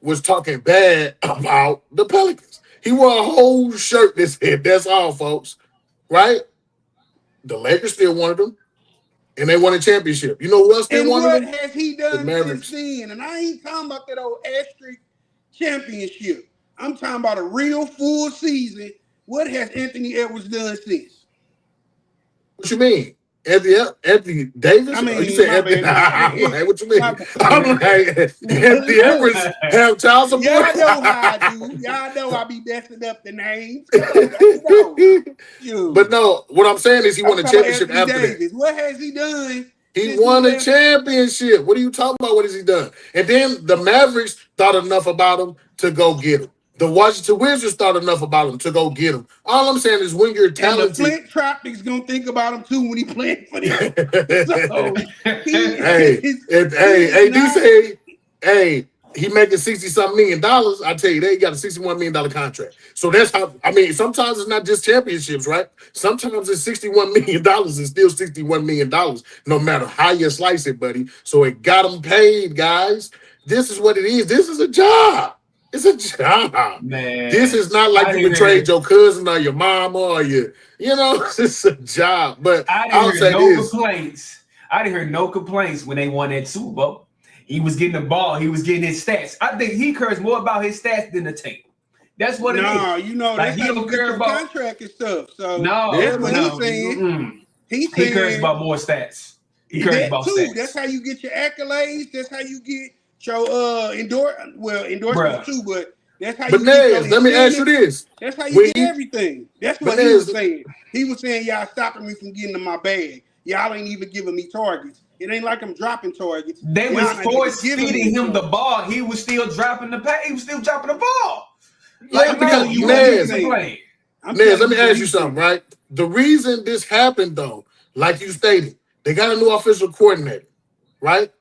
was talking bad about the Pelicans. He wore a whole shirt that said, "That's all, folks." Right? The Lakers still wanted him, and they won a championship. You know who else still wanted him? What has he done since then? And I ain't talking about that old asterisk championship. I'm talking about a real full season. What has Anthony Edwards done since? What you mean? Anthony Davis? I mean, you said Anthony. Like, what you mean? I'm like, Anthony Edwards have child support. Y'all know how I do. Y'all know I be messing up the names. But no, what I'm saying is he won a championship after that. What has he done? He won a championship. What are you talking about? What has he done? And then the Mavericks thought enough about him to go get him. The Washington Wizards thought enough about him to go get him. All I'm saying is when you're talented. And the Flint Tropics going to think about him too when he playing for them. He making $60-something million. I tell you, they got a $61 million contract. So that's how, I mean, sometimes it's not just championships, right? Sometimes it's $61 million and still $61 million, no matter how you slice it, buddy. So it got them paid, guys. This is what it is. This is a job. It's a job. Man, this is not like you betrayed your cousin or your mama or your, it's a job. But I didn't hear no complaints. I didn't hear no complaints when they won that Super Bowl. He was getting the ball. He was getting his stats. I think he cares more about his stats than the team. That's what it is. No, like that's he don't care about contract and stuff. So that's what he's saying. Mm-hmm. He cares about more stats. He cares about stats. That's how you get your accolades. That's how you get your endorsements too. But that's how you get. Let me ask you this. That's how you get everything. That's what he was saying. He was saying y'all stopping me from getting in my bag. Y'all ain't even giving me targets. It ain't like I'm dropping targets. They was force-feeding him the ball. He was still dropping the pass. He was still dropping the ball. Like, because Nez, let me ask you something, right? The reason this happened, though, like you stated, they got a new offensive coordinator, right?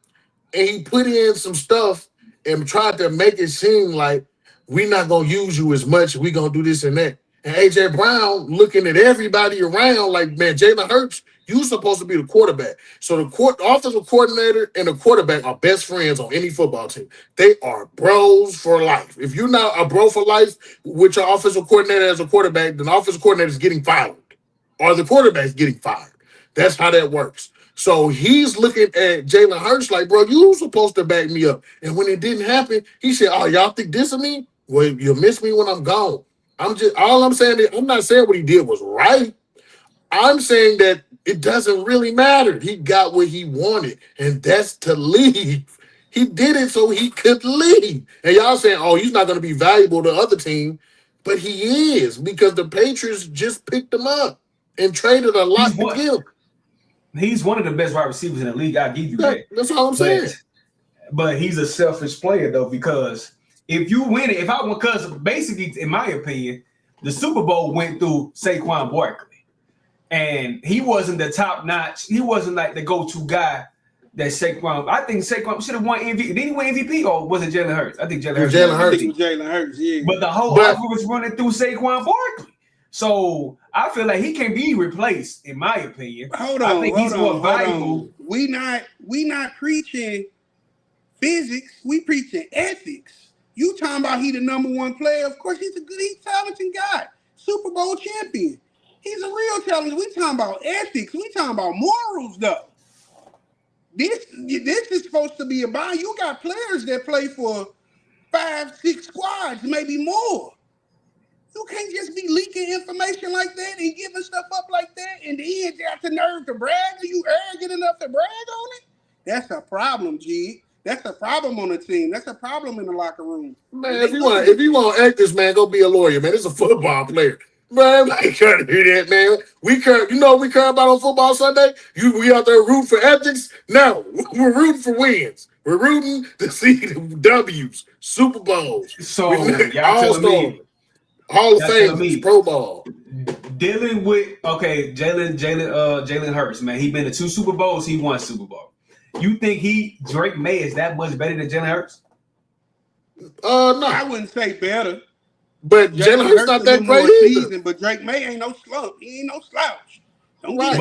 And he put in some stuff and tried to make it seem like we're not going to use you as much. We're going to do this and that. And A.J. Brown looking at everybody around like, man, Jalen Hurts You're supposed to be the quarterback. So the offensive coordinator and the quarterback are best friends on any football team. They are bros for life. If you're not a bro for life with your offensive coordinator as a quarterback, then the offensive coordinator is getting fired, or the quarterback's getting fired. That's how that works. So he's looking at Jalen Hurts like, bro, you were supposed to back me up. And when it didn't happen, he said, oh, y'all think this of me? Well, you'll miss me when I'm gone. All I'm saying is, I'm not saying what he did was right. I'm saying that it doesn't really matter. He got what he wanted, and that's to leave. He did it so he could leave. And y'all saying, oh, he's not going to be valuable to the other team. But he is, because the Patriots just picked him up and traded a lot to give. He's one of the best wide receivers in the league. I'll give you that. That's all I'm saying. But he's a selfish player, though, because if you win it, because basically, in my opinion, the Super Bowl went through Saquon Barkley. And he wasn't the top notch. He wasn't like the go-to guy that Saquon. I think Saquon should have won MVP. Did he win MVP or was it Jalen Hurts? I think Jalen Hurts. Jalen Hurts, yeah. But the whole offense was running through Saquon Barkley. So I feel like he can be replaced, in my opinion. Hold on. We not preaching physics. We preaching ethics. You talking about he the number one player? Of course, he's talented guy. Super Bowl champion. He's a real talent. We talking about ethics. We talking about morals, though. This is supposed to be about. You got players that play for 5, 6 squads, maybe more. You can't just be leaking information like that and giving stuff up like that, and then you got the nerve to brag. Are you arrogant enough to brag on it? That's a problem, G. That's a problem on the team. That's a problem in the locker room. Man, if you want to act this, man, go be a lawyer, man. It's a football player. Man, I can't hear that, man. We care about on Football Sunday? We out there rooting for ethics? No, we're rooting for wins. We're rooting to see the W's, Super Bowls. So y'all telling me, Hall of Fame, Pro Bowl. Dealing with Jalen Hurts, man. He been to 2 Super Bowls. He won Super Bowl. You think Drake May is that much better than Jalen Hurts? No, I wouldn't say better. But Jalen Hurts not that great either. But Drake May ain't no slump. He ain't no slouch. Don't right.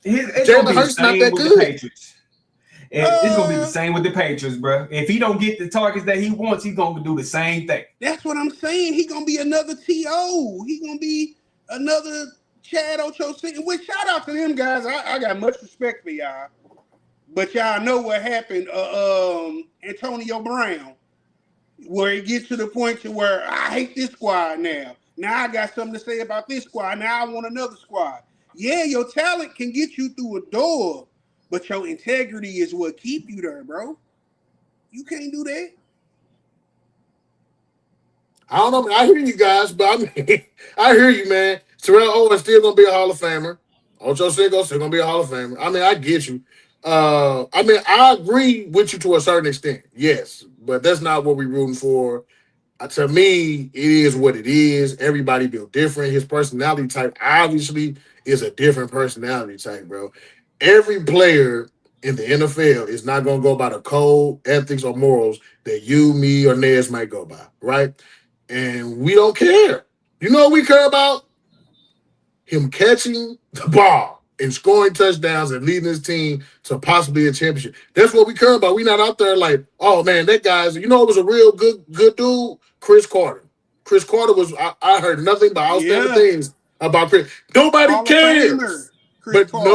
Jalen Hurts not that good. It's gonna be the same with the Patriots, bro. If he don't get the targets that he wants, he's gonna do the same thing. That's what I'm saying. He gonna be another T.O. He gonna be another Chad Ochocinco. Which shout out to them guys. I got much respect for y'all. But y'all know what happened. Antonio Brown. Where it gets to the point to where I hate this squad now. Now I got something to say about this squad. Now I want another squad. Yeah, your talent can get you through a door, but your integrity is what keep you there, bro. You can't do that. I don't know. I hear you guys, but I hear you, man. Terrell Owens still gonna be a Hall of Famer. Ocho Cinco still gonna be a Hall of Famer. I mean, I get you. I agree with you to a certain extent, yes, but that's not what we're rooting for. To me, it is what it is. Everybody built different. His personality type obviously is a different personality type, bro. Every player in the NFL is not going to go by the code, ethics, or morals that you, me, or Nez might go by, right? And we don't care. You know what we care about? Him catching the ball and scoring touchdowns and leading his team to possibly a championship. That's what we care about. We're not out there like, oh, man, that guy's, it was a real good dude, Chris Carter. Chris Carter was, I heard nothing but outstanding things about Chris. Nobody cares. But Carter.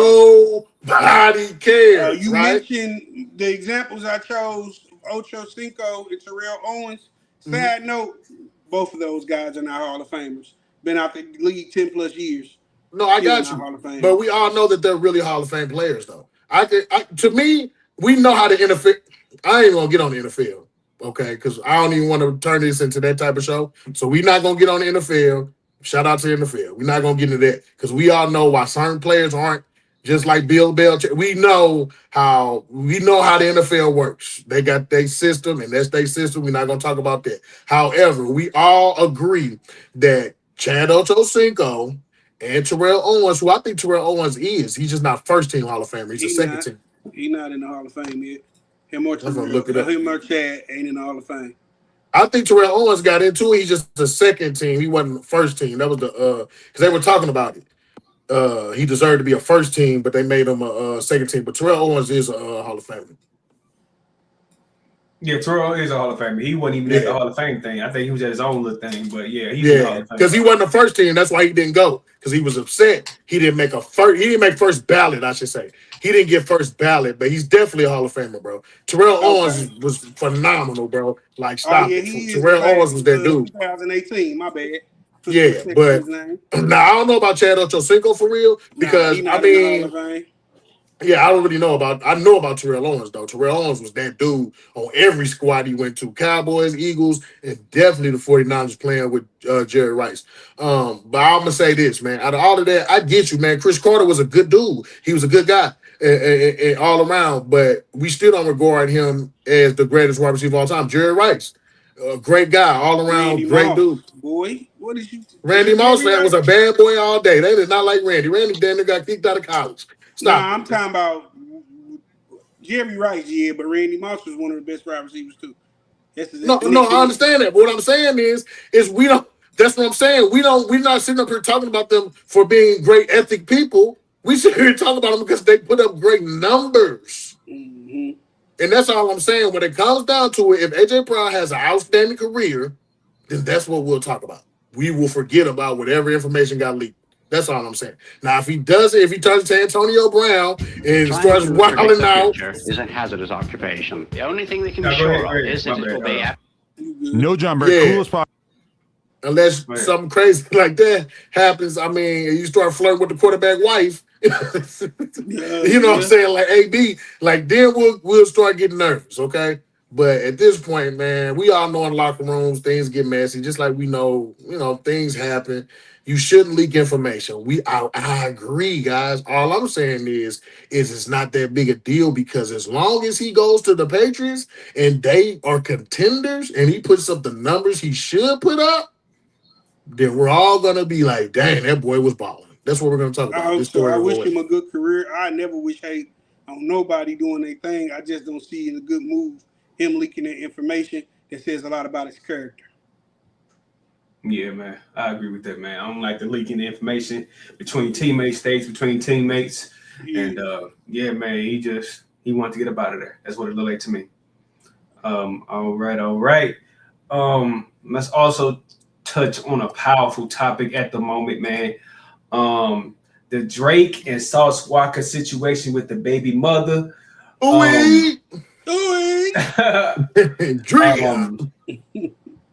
Nobody cares. You right? mentioned the examples I chose, Ocho Cinco and Terrell Owens. Sad note, both of those guys are not Hall of Famers. Been out the league 10 plus years. No, I got you. But we all know that they're really Hall of Fame players, though. To me, we know how to interfere. I ain't going to get on the NFL, okay? Because I don't even want to turn this into that type of show. So we're not going to get on the NFL. Shout out to the NFL. We're not going to get into that because we all know why certain players aren't just like Bill Belichick. We know how the NFL works. They got their system, and that's their system. We're not going to talk about that. However, we all agree that Chad Ochocinco and Terrell Owens, who I think Terrell Owens is, he's just not first team Hall of Famer. He's a second team. He's not in the Hall of Fame yet. Him or Chad ain't in the Hall of Fame. I think Terrell Owens got into it. He's just the second team. He wasn't the first team. That was because they were talking about it. he deserved to be a first team, but they made him a second team. But Terrell Owens is a Hall of Famer. Yeah, Terrell is a Hall of Famer. He wasn't even at the Hall of Fame thing. I think he was at his own little thing. But yeah, he's in the Hall of Fame. Because he wasn't the first team. That's why he didn't go. Because he was upset. He didn't make first ballot, I should say. He didn't get first ballot, but he's definitely a Hall of Famer, bro. Terrell Owens was phenomenal, bro. Like, stop it. Terrell Owens was that dude. 2018, my bad. Yeah, but now I don't know about Chad Ochocinco for real. Because, I mean... Yeah, I don't really know about. I know about Terrell Owens though. Terrell Owens was that dude on every squad he went to: Cowboys, Eagles, and definitely the 49ers playing with Jerry Rice. But I'm gonna say this, man. Out of all of that, I get you, man. Chris Carter was a good dude. He was a good guy and all around. But we still don't regard him as the greatest wide receiver of all time. Jerry Rice, a great guy, all around, Randy great Moss, dude. Boy, what did you? Randy Moss was a bad boy all day. They did not like Randy. Randy damn near got kicked out of college. I'm talking about Jerry Rice, but Randy Moss was one of the best wide receivers too. No, I understand that. But what I'm saying is we don't. That's what I'm saying. We're not sitting up here talking about them for being great ethic people. We sit here talking about them because they put up great numbers. Mm-hmm. And that's all I'm saying. When it comes down to it, if AJ Brown has an outstanding career, then that's what we'll talk about. We will forget about whatever information got leaked. That's all I'm saying. Now, if he turns to Antonio Brown and starts wilding out, is a hazardous occupation. The only thing they can be sure of is that it will be. No jumper, coolest part. Unless something crazy like that happens, I mean, you start flirting with the quarterback wife. You know what I'm saying? Like AB, like then we'll start getting nervous, okay? But at this point, man, we all know in locker rooms things get messy. Just like we know, things happen. You shouldn't leak information. I agree, guys. All I'm saying is it's not that big a deal because as long as he goes to the Patriots and they are contenders and he puts up the numbers he should put up, then we're all gonna be like, dang, that boy was balling. That's what we're gonna talk about. I wish him a good career. I never wish hate on nobody doing their thing. I just don't see it a good move. Him leaking that information that says a lot about his character. Yeah, man. I agree with that, man. I don't like the leaking the information between teammates, stays between teammates. Yeah. And man, he wanted to get up out of there. That's what it looked like to me. All right. Let's also touch on a powerful topic at the moment, man. The Drake and Sauce Walker situation with the baby mother. Drake.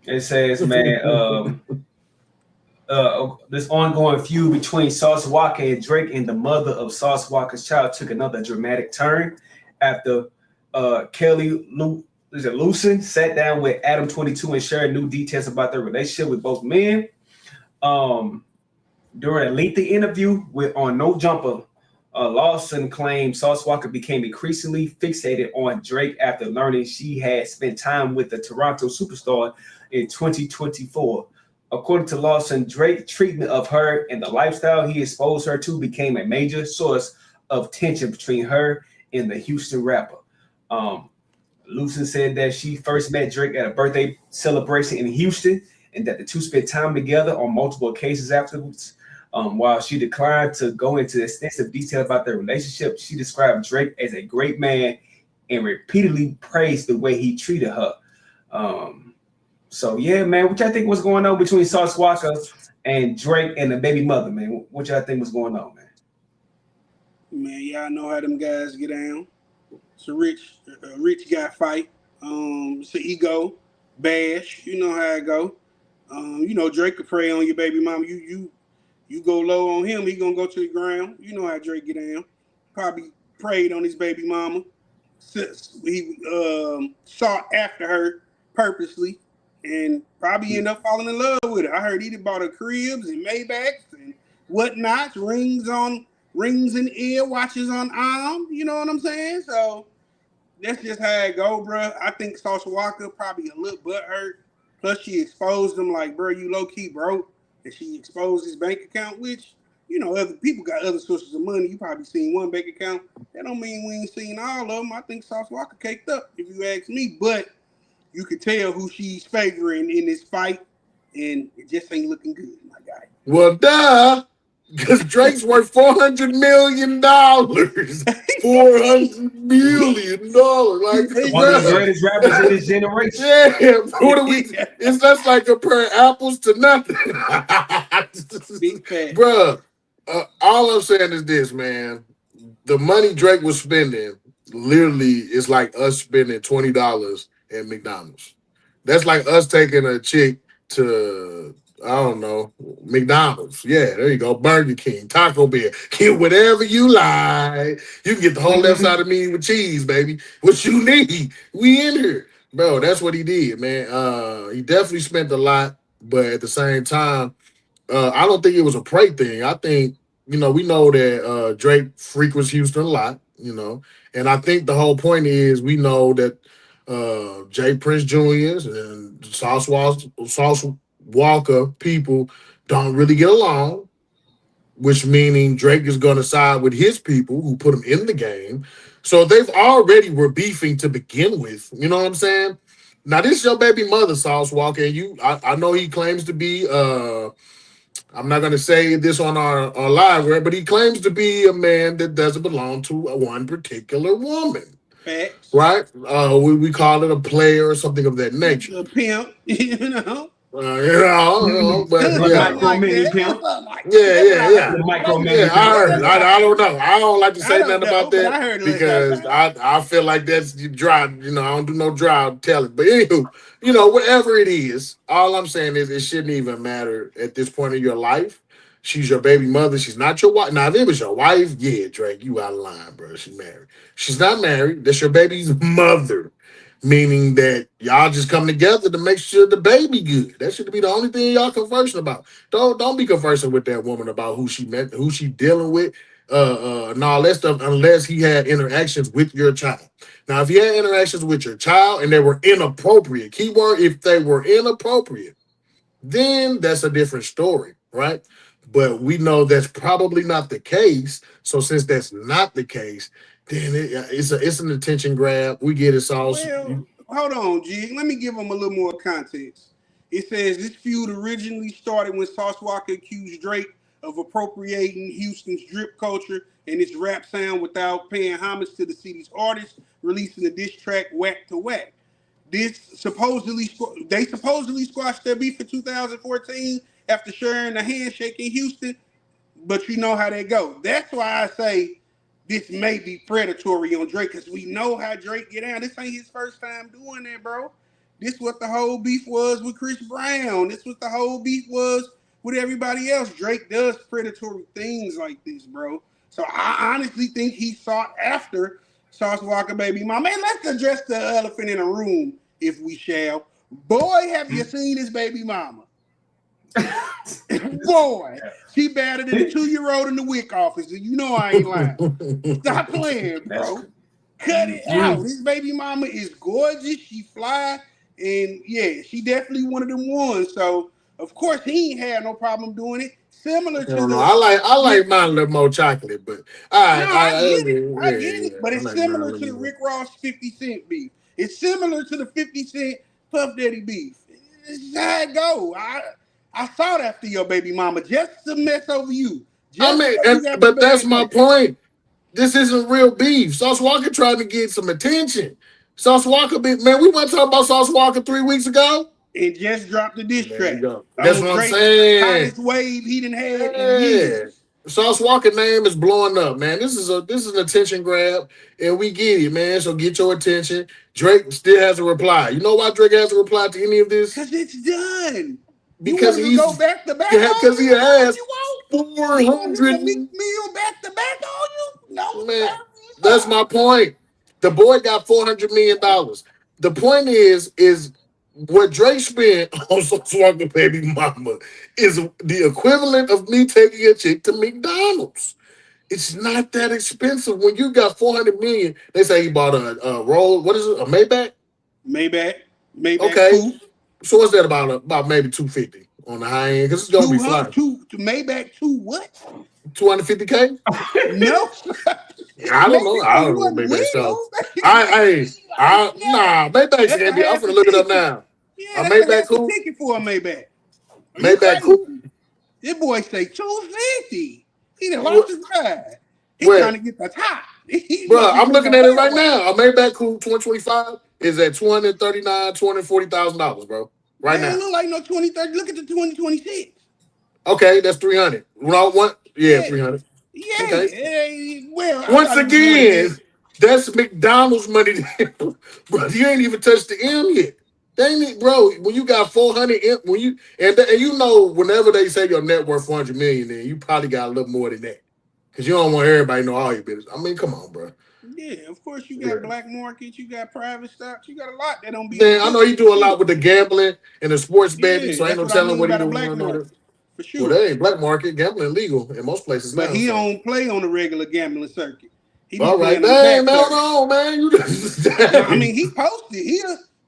It says, man, this ongoing feud between Sauce Walker and Drake and the mother of Sauce Walker's child took another dramatic turn after Kelly Lucen sat down with Adam 22 and shared new details about their relationship with both men. During a lengthy interview on No Jumper, Lawson claimed Sauce Walker became increasingly fixated on Drake after learning she had spent time with the Toronto superstar in 2024. According to Lawson, Drake's treatment of her and the lifestyle he exposed her to became a major source of tension between her and the Houston rapper. Lawson said that she first met Drake at a birthday celebration in Houston and that the two spent time together on multiple occasions afterwards. While she declined to go into extensive detail about their relationship, she described Drake as a great man and repeatedly praised the way he treated her. So yeah, man, what y'all think was going on between Sauce Walker and Drake and the baby mother, man? What y'all think was going on, man? Man, y'all know how them guys get down. It's a rich guy fight. It's an ego bash. You know how it go. Drake could prey on your baby mama. You go low on him, he gonna go to the ground. You know how Drake get down. Probably preyed on his baby mama. He sought after her purposely and probably end up falling in love with her. I heard he bought her cribs and Maybachs and whatnot, rings in ear, watches on arm. You know what I'm saying? So that's just how it go, bro. I think Sauce Walker probably a little butthurt. Plus she exposed him like, bro, you low key broke. And she exposed his bank account, which, other people got other sources of money. You probably seen one bank account. That don't mean we ain't seen all of them. I think Sauce Walker caked up, if you ask me. But you could tell who she's favoring in this fight, and it just ain't looking good, my guy. Well, duh. Because Drake's worth $400 million. $400 million. Like, one of the greatest rappers in this generation. Yeah, what are we? It's just like comparing apples to nothing. Big fat. Bruh, all I'm saying is this, man. The money Drake was spending literally is like us spending $20 at McDonald's. That's like us taking a chick to, I don't know, McDonald's. Yeah, there you go. Burger King, Taco Bell. Get whatever you like. You can get the whole left side of me with cheese, baby. What you need. We in here. Bro, that's what he did, man. He definitely spent a lot, but at the same time, I don't think it was a prey thing. I think, we know that Drake frequents Houston a lot, and I think the whole point is we know that Jay Prince Jr. and Sauce Walker people don't really get along, which meaning Drake is going to side with his people who put him in the game. So they've already were beefing to begin with. You know what I'm saying? Now, this is your baby mother, Sauce Walker, and I know he claims to be I'm not going to say this on our live, but he claims to be a man that doesn't belong to one particular woman. Facts. Right? We call it a player or something of that nature. A pimp, But yeah. Pimp. Yeah. I heard. I don't know. I don't like to say nothing about that because I feel like that's dry. I don't do no dry telling. But anywho, whatever it is, all I'm saying is it shouldn't even matter at this point in your life. She's your baby mother. She's not your wife. Now, if it was your wife, yeah, Drake, you out of line, bro. She's married. She's not married. That's your baby's mother. Meaning that y'all just come together to make sure the baby good. That should be the only thing y'all conversing about. Don't be conversing with that woman about who she met, who she dealing with, and all that stuff, unless he had interactions with your child. Now, if he had interactions with your child and they were inappropriate, keyword, if they were inappropriate, then that's a different story, right? But we know that's probably not the case. So since that's not the case, then it's an attention grab. We get it, Sauce. Well, hold on, G. Let me give them a little more context. It says this feud originally started when Sauce Walker accused Drake of appropriating Houston's drip culture and its rap sound without paying homage to the city's artists, releasing a diss track, Whack to Whack. They supposedly squashed their beef in 2014 after sharing a handshake in Houston, but you know how they go. That's why I say this may be predatory on Drake, because we know how Drake get down. This ain't his first time doing that, bro. This what the whole beef was with Chris Brown. This what the whole beef was with everybody else. Drake does predatory things like this, bro. So I honestly think he sought after Sauce Walker baby mama. Man, let's address the elephant in the room, if we shall. Boy, have you seen his baby mama? Boy, she better than the 2-year-old in the WIC office. And you know I ain't lying. Stop playing, bro. Cut it out. His baby mama is gorgeous. She fly. And yeah, she definitely one of them ones. So of course he ain't had no problem doing it. Similar to I like mine a little more chocolate, but I get it. But it's similar to the Rick Ross 50 Cent beef. It's similar to the 50 Cent Puff Daddy beef. It's how it go. I sought after your baby mama just to mess over you. But that's my point. This isn't real beef. Sauce Walker trying to get some attention. Sauce Walker, man, we weren't talking about Sauce Walker 3 weeks ago. It just dropped the diss track. That's what I'm saying. Hottest wave he done had in years. Sauce Walker name is blowing up, man. This is an attention grab, and we get it, man. So get your attention. Drake still has a reply. You know why Drake has a reply to any of this? Because it's done. Because he's go back to back. Because he has 400 million back to back on you. No, man. That's my point. The boy got $400 million. The point is what Drake spent on Sauce Walker baby mama is the equivalent of me taking a chick to McDonald's. It's not that expensive. When you got $400 million, they say he bought a roll. What is it? A Maybach? Maybach. Okay. Coupe. So what's that about maybe $250 on the high end? Because it's gonna be flying. Maybach 2 what? $250K? No. I don't know. I don't know Maybach stuff. Maybach's gonna be. I'm gonna look it up now. Yeah, a Maybach coupe. Ticket for a Maybach. Maybach coupe. This boy say 250. He done lost his mind. He's trying to get the top. Bro, I'm looking at it right now. A Maybach Coupe 2025 is at $240,000, bro. Right now. It look like no 2030. Look at the 2026. Okay, that's 300. Yeah, 300. Yeah. Okay. Once again, that's McDonald's money. Bro, you ain't even touched the M yet. Dang it, bro. When you got 400 M, and you know, whenever they say your net worth 400 million, then you probably got a little more than that. Because you don't want everybody to know all your business. I mean, come on, bro. Yeah, of course you got black markets, you got private stocks, you got a lot that don't be. Man, I know you do a lot with the gambling and the sports betting, so ain't no telling what he doing. For sure. Well, they ain't black market gambling legal in most places. But he don't play on the regular gambling circuit. All right, man, hold on, man. I mean, he posted.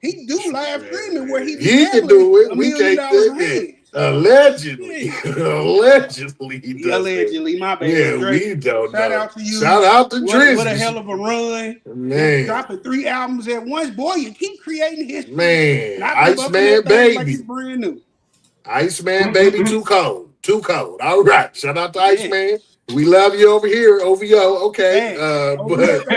He do live streaming where he can do it. We can't do it. Allegedly. Allegedly, my bad. Yeah, we don't Shout know. out to you. Shout out to Drizzy. What a hell of a run. Man. Dropping 3 albums at once. Boy, you keep creating history. Man, Iceman Baby. Like it's brand new. Iceman Baby, too cold. Too cold. All right. Shout out to Iceman. We love you over here, OVO. Okay. But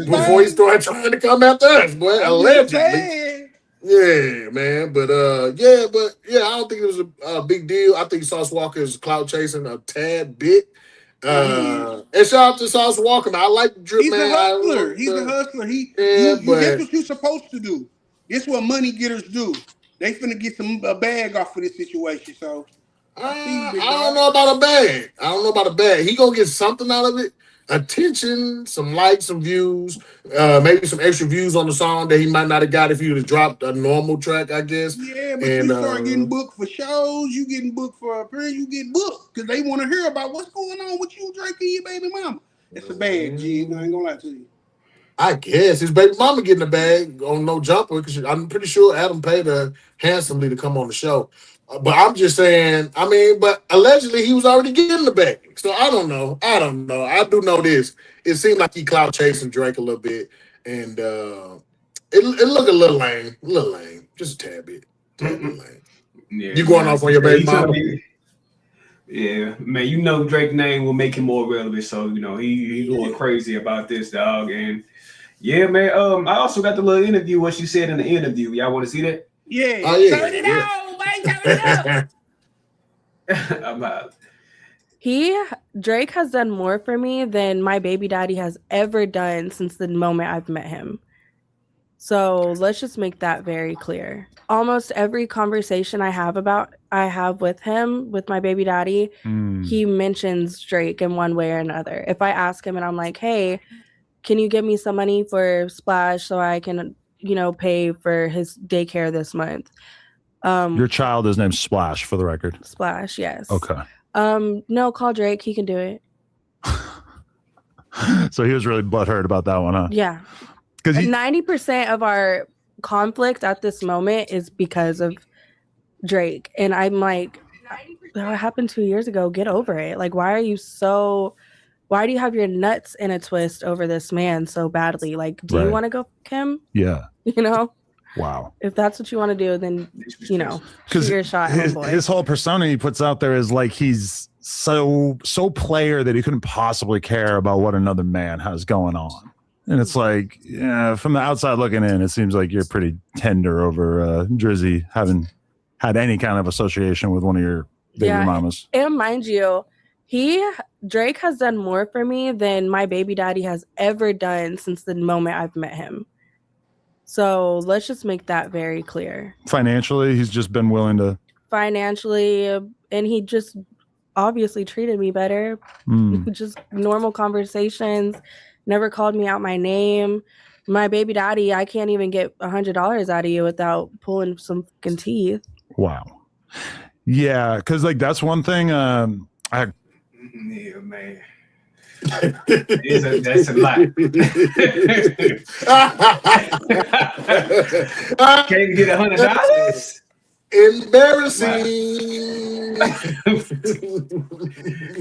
before he started trying to come after us, boy, allegedly. Yeah, man. But I don't think it was a big deal. I think Sauce Walker is clout chasing a tad bit. And shout out to Sauce Walker. Man. I like the drip, man. He's a hustler. That's what you're supposed to do. This is what money getters do. They finna get a bag off of this situation. So I don't know about a bag. He gonna get something out of it. Attention, some likes, some views, maybe some extra views on the song that he might not have got if he would have dropped a normal track, I guess. Yeah, but you start getting booked for shows, you getting booked for appearance, you get booked because they want to hear about what's going on with you, Drake, and your baby mama. It's a bag, G. I ain't gonna lie to you. I guess his baby mama getting a bag on No Jumper because I'm pretty sure Adam paid her handsomely to come on the show. But I'm just saying, but allegedly he was already getting the bag. So I don't know. I do know this. It seemed like he clout chasing Drake a little bit. And it looked a little lame. Just a tad bit. Lame. Yeah, you going off on your baby mama? Yeah, man, you know Drake's name will make him more relevant. So, you know, he's going crazy about this, dog. And yeah, man, I also got the little interview, what she said in the interview. Y'all want to see that? Yeah. Oh, yeah. Turn it out, man. Turn it I'm out. Drake has done more for me than my baby daddy has ever done since the moment I've met him. So let's just make that very clear. Almost every conversation I have with him, with my baby daddy, he mentions Drake in one way or another. If I ask him and I'm like, hey, can you give me some money for Splash so I can, pay for his daycare this month? Your child is named Splash, for the record. Splash, yes. Okay. No, call Drake. He can do it. So he was really butthurt about that one, huh? Yeah. Because 90% of our conflict at this moment is because of Drake. And I'm like, that happened 2 years ago. Get over it. Like, why do you have your nuts in a twist over this man so badly? Like, do you want to go fuck him? Yeah. Wow. If that's what you want to do, then, shoot your shot. His whole persona he puts out there is like he's so player that he couldn't possibly care about what another man has going on. And it's like, yeah, from the outside looking in, it seems like you're pretty tender over Drizzy having had any kind of association with one of your baby mamas. And mind you, Drake has done more for me than my baby daddy has ever done since the moment I've met him. So let's just make that very clear. Financially, he's just been willing to. Financially, and he just obviously treated me better. Just normal conversations. Never called me out my name. My baby daddy, I can't even get $100 out of you without pulling some fucking teeth. Wow. Yeah, because that's one thing. Yeah, man. That's a lot. Can't get $100. Embarrassing.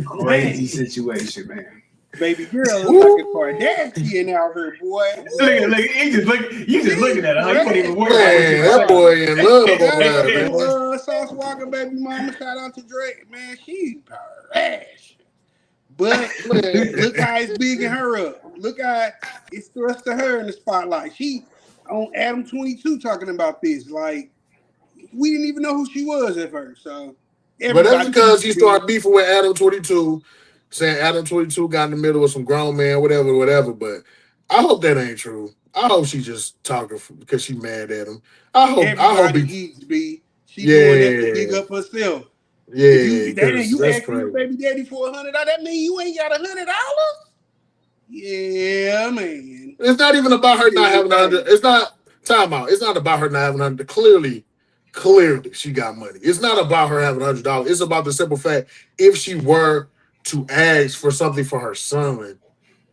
Crazy situation, man. Baby girl looks like a Kardashian out here, boy. Look, you just looking at her. Huh? You don't even worry Man, about that boy in love over there, That man. Sauce Walker baby mama, shout out to Drake. Man, she's trash. But look how it's bigging her up. Look how it's thrusting her in the spotlight. She on Adam 22 talking about this. Like, we didn't even know who she was at first. So, but that's because he started beefing with Adam 22, saying Adam 22 got in the middle with some grown man, whatever. But I hope that ain't true. I hope she just talking because she mad at him. I hope he needs to be. She doing that to big up herself. Yeah, you asked your baby daddy for $100. That mean you ain't got $100? Yeah, man. It's not even about her not having $100. It's not time out. It's not about her not having $100. Clearly, she got money. It's not about her having $100. It's about the simple fact if she were to ask for something for her son,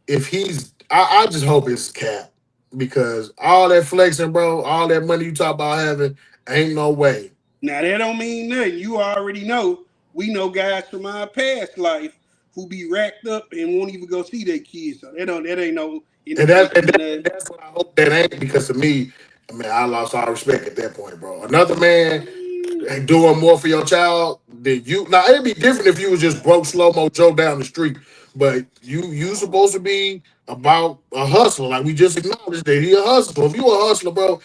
if he's, I just hope it's cap because all that flexing, bro, all that money you talk about having, ain't no way. Now that don't mean nothing. You already know. We know guys from our past life who be racked up and won't even go see their kids. So that ain't no. And that's what I hope that ain't because to me, I mean, I lost all respect at that point, bro. Another man doing more for your child than you. Now it'd be different if you was just broke slow-mo Joe down the street, but you supposed to be about a hustler. Like we just acknowledged that he a hustler. If you a hustler, bro.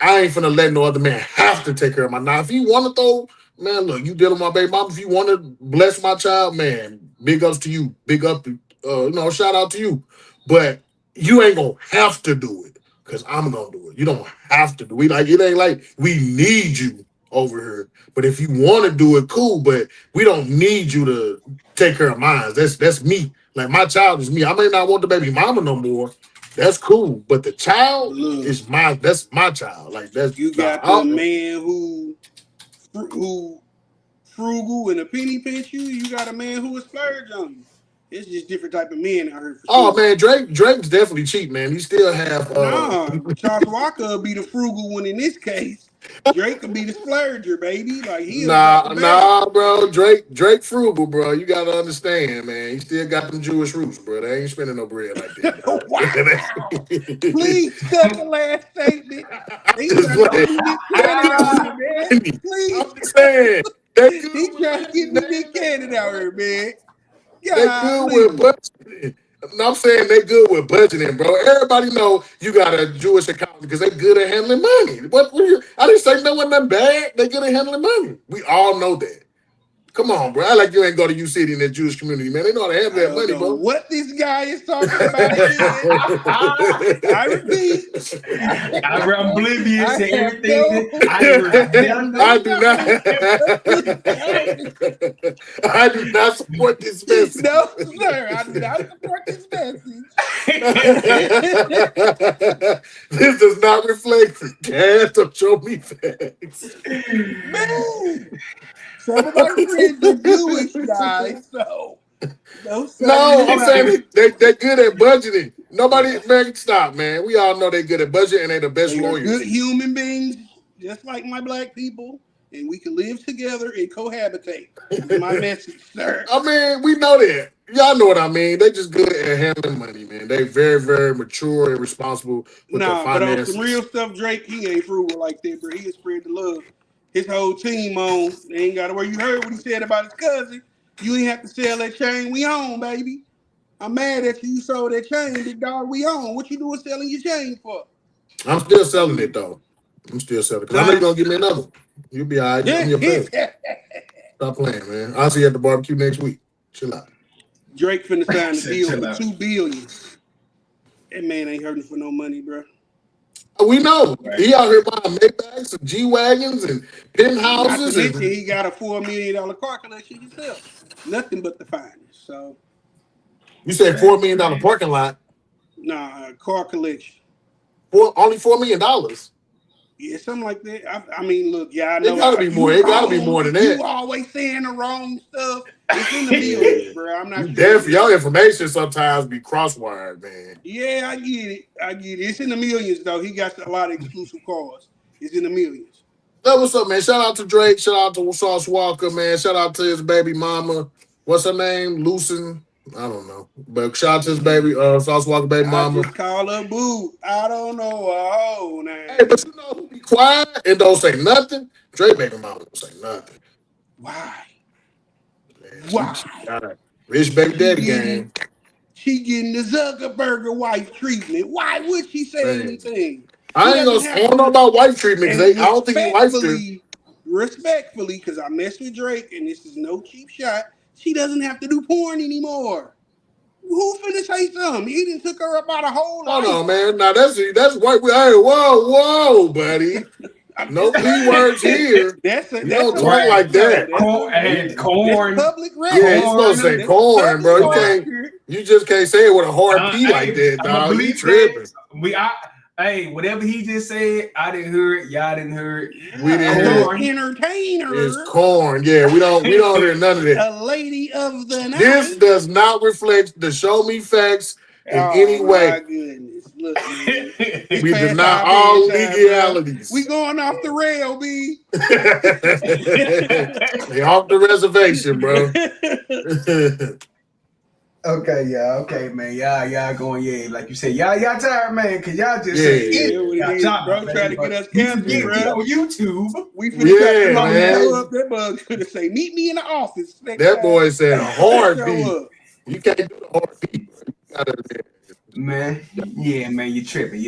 I ain't finna let no other man have to take care of my. Now, if you want to throw, man, look, you dealing with my baby mom. If you want to bless my child, man, big ups to you. Big up, shout out to you. But you ain't gonna have to do it because I'm gonna do it. You don't have to do it. Like it ain't like we need you over here. But if you want to do it, cool. But we don't need you to take care of mine. That's me. Like my child is me. I may not want the baby mama no more. That's cool, but the child is that's my child. Like that's you got the man who frugal and a penny pinch you. You got a man who is splurge on you. It's just different type of men out here. Man, Drake's definitely cheap, man. He still have Charles Walker will be the frugal one in this case. Drake could be the splurger, baby. Like bro. Drake frugal, bro. You gotta understand, man. He still got them Jewish roots, bro. They ain't spending no bread like that. Wow. Please cut the last statement. Please. I'm saying he trying to get me big cannon out here, man. They good with budgeting. I'm saying they good with budgeting, bro. Everybody know you got a Jewish account because they good at handling money. I didn't say no one that bad. They good at handling money. We all know that. Come on, bro. I like you ain't go to U City in that Jewish community, man. They know how to handle that money, bro. What this guy is talking about I repeat. I'm oblivious to everything. I do not support this message. No, sir. I do not support this message. This does not reflect the cash. Don't show me facts. Man. Some of my friends are Jewish guys, so no, I'm saying they're good at budgeting. Nobody, man, stop, man. We all know they're good at budgeting and they're the best lawyers. Good human beings, just like my black people, and we can live together and cohabitate. That's my message, sir. I mean, we know that. Y'all know what I mean. They just good at handling money, man. They very, very mature and responsible with their finances. But on some real stuff, Drake, he ain't frugal like that, bro. He spread the love. His whole team on. They ain't got to worry. You heard what he said about his cousin. You ain't have to sell that chain. We own, baby. I'm mad at you. You sold that chain, big dog. We own. What you doing selling your chain for? I'm still selling it, though. I'm still selling it. Because I know you're going to give me another one. You'll be all right. I'm your friend. Stop playing, man. I'll see you at the barbecue next week. Chill out. Drake finna sign the deal for $2 billion. That man ain't hurting for no money, bro. We know. Right. He out here buying Maybachs and G-Wagons and penthouses. Not to mention he got a $4 million car collection himself. Nothing but the finest. So you said $4 million parking lot? Nah, car collection. Only $4 million? Yeah, something like that. I mean, look, I know. It gotta be more. It gotta be more than that. You always saying the wrong stuff. It's in the millions, bro. I'm not sure. Your information sometimes be crosswired, man. Yeah, I get it. It's in the millions, though. He got a lot of exclusive cars. It's in the millions. That what's up, man. Shout out to Drake. Shout out to Sauce Walker, man. Shout out to his baby mama. What's her name? Lucen. I don't know. But shout out to his baby, Sauce Walker baby mama. I just call her boo. I don't know her whole name. Hey, but you know who be quiet and don't say nothing? Drake baby mama don't say nothing. Why? Man, Why? She got a rich baby daddy game. She getting the Zuckerberg wife treatment. Why would she say anything? I don't know about wife treatment because I don't think he likes her. Respectfully, because I mess with Drake, and this is no cheap shot, she doesn't have to do porn anymore. Who finna say something? He done took her up out a whole life. Hold on, man. Now that's white. Hey, whoa, buddy. No P words here. That's don't talk like that. Corn. That's public record. Yeah, you're supposed to say corn, bro. You just can't say it with a hard P like that, dog. You tripping. Hey, whatever he just said, I didn't hear it. Y'all didn't hear it. We didn't hear it. Entertainer. It's corn. Yeah, we don't hear none of that. A lady of the night. This does not reflect the show me facts in any way. My goodness. Look, man. We deny all legalities. We going off the rail, B. They off the reservation, bro. Okay, man. Y'all going, like you said, y'all tired, man, because y'all just bro, trying to get us canceled, bro. On YouTube. We finna man. Up that bug could say, meet me in the office. That boy said a hard beat. You can't do the hard beat. Man, yeah, man, you're tripping.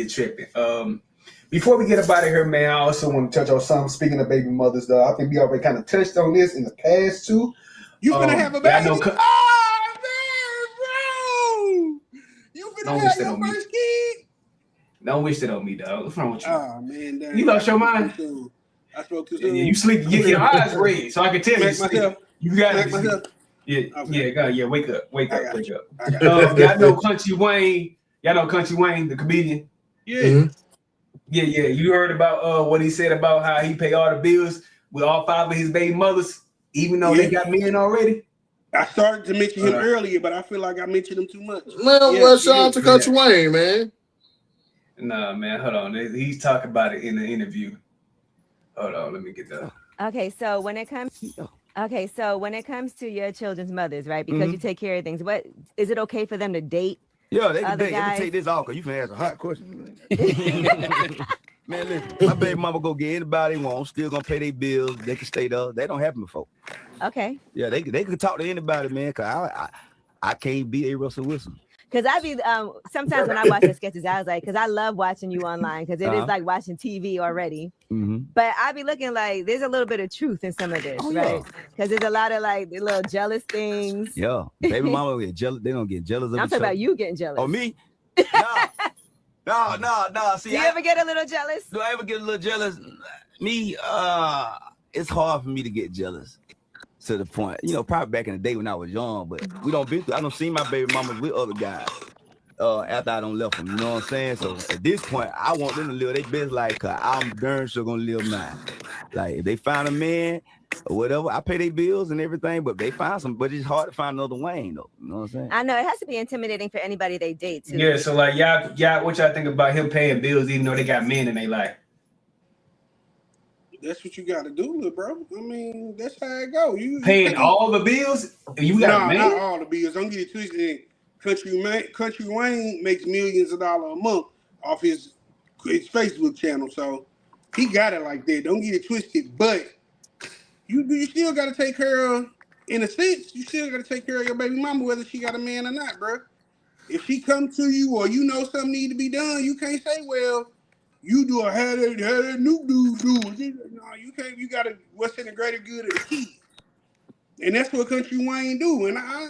Before we get up out of here, man, I also want to touch on something. Speaking of baby mothers, though, I think we already kind of touched on this in the past, too. You finna have a baby? You finna have your first kid? Don't wish that on me, dog. What's wrong with you? Oh, man. You lost your mind? I spoke too soon. You sleep. Your eyes red, so I can tell you. You got myself. Yeah. Wake up. Y'all know Country Wayne. The comedian. Yeah. Mm-hmm. Yeah. You heard about what he said about how he pay all the bills with all 5 of his baby mothers, even though they got men already. I started to mention him earlier, but I feel like I mentioned him too much. Well, shout out to Country Wayne, man. Nah, man, hold on. He's talking about it in the interview. Hold on, let me get that. Okay, so when it comes to your children's mothers, right? Because you take care of things. What is it okay for them to date? Yeah, they can date. Let me take this off because you can ask a hot question. Man, listen, my baby mama go get anybody they want, still gonna pay their bills. They can stay there. They don't happen before. Okay. Yeah, they can talk to anybody, man. Cause I can't beat a Russell Wilson. Because I be sometimes when I watch the sketches, I was like, because I love watching you online because it is like watching TV already. Mm-hmm. But I be looking like there's a little bit of truth in some of this, right? Because there's a lot of like the little jealous things. Yeah, baby mama get jealous. They don't get jealous of I'm talking about you getting jealous. Oh, me? No. See, do you ever get a little jealous? Do I ever get a little jealous? Me, it's hard for me to get jealous to the point. You know, probably back in the day when I was young, but I don't see my baby mamas with other guys after I don't left them. You know what I'm saying? So at this point, I want them to live their best life because I'm darn sure gonna live mine. Like if they find a man or whatever, I pay their bills and everything, but they find some. But it's hard to find another Wayne though. You know what I'm saying? I know it has to be intimidating for anybody they date too. Yeah, so like y'all, what y'all think about him paying bills even though they got men in their life? That's what you got to do, little bro. I mean, that's how it go. You paying all the bills? You got man? Not all the bills. Don't get it twisted. Country Wayne makes millions of dollars a month off his Facebook channel, so he got it like that. Don't get it twisted. But you still got to take care of, in a sense, you still got to take care of your baby mama, whether she got a man or not, bro. If she come to you or you know something need to be done, you can't say, well, you do a had that new dude do it. No, you can't. You got to what's in the greater good of the kid, and that's what Country Wayne do. And I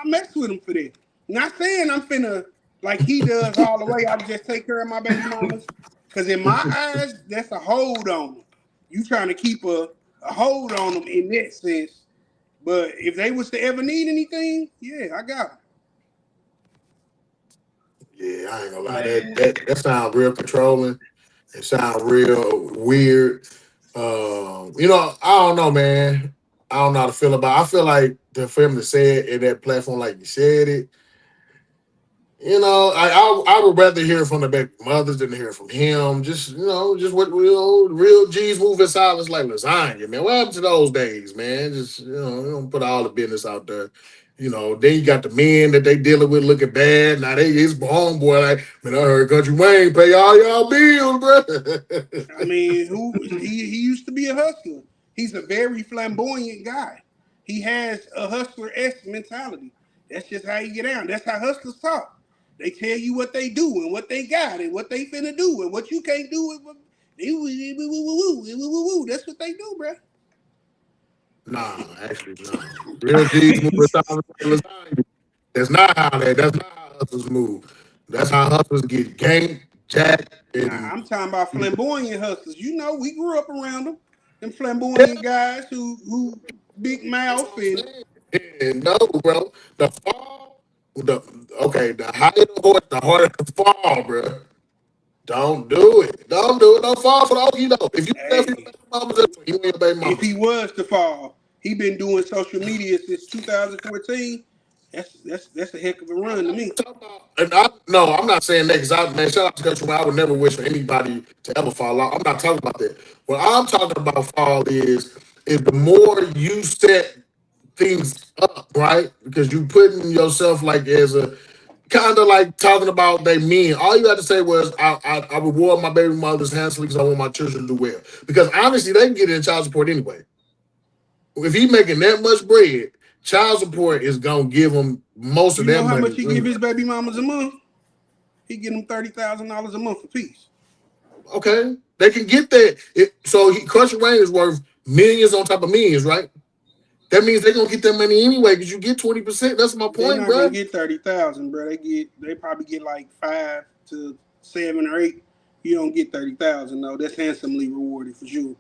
mess with him for that. Not saying I'm finna like he does all the way. I just take care of my baby mamas, because in my eyes, that's a hold on them. You trying to keep a hold on them in that sense. But if they was to ever need anything, yeah, I got them. Yeah, I ain't gonna lie. That sounds real controlling. It sounds real weird. You know, I don't know, man. I don't know how to feel about it. I feel like for him to say it in that platform like you said it, you know, I would rather hear from the baby mothers than hear from him. Just what real G's move in silence like lasagna, man. What happened to those days, man? Just, you know, don't put all the business out there. You know, then you got the men that they dealing with looking bad. Now his homeboy like, man, I heard Country Wayne pay all y'all bills, bro. I mean, he used to be a hustler. He's a very flamboyant guy. He has a hustler-esque mentality. That's just how you get down. That's how hustlers talk. They tell you what they do and what they got and what they finna do and what you can't do. That's what they do, bro. Nah, actually, no. Real G's move That's not how hustlers move. That's how hustlers get ganked, jacked. I'm talking about flamboyant hustlers. You know, we grew up around them flamboyant guys who big mouth and no, bro. The fall, the higher the horse, the harder the fall, bro. Don't do it. Don't do it. Don't fall for the you know. If you if he was to fall, he been doing social media since 2014. That's a heck of a run to me. And I'm not saying that because man, shout out to Country Wayne. I would never wish for anybody to ever fall out. I'm not talking about that. What I'm talking about fall is the more you set things up, right? Because you putting yourself like as a kind of like talking about they mean. All you had to say was I reward my baby mothers handsomely because I want my children to do well. Because honestly, they can get in child support anyway. If he making that much bread, child support is gonna give him most of that money. You know how much he give his baby mamas a month? He give them $30,000 a month apiece. Okay, they can get that. Country Wayne is worth millions on top of millions, right? That means they're gonna get that money anyway because you get 20%. That's my point, bro. They're not gonna get 30,000, bro. They probably get like 5 to 7 or 8. You don't get 30,000 though. That's handsomely rewarded for sure.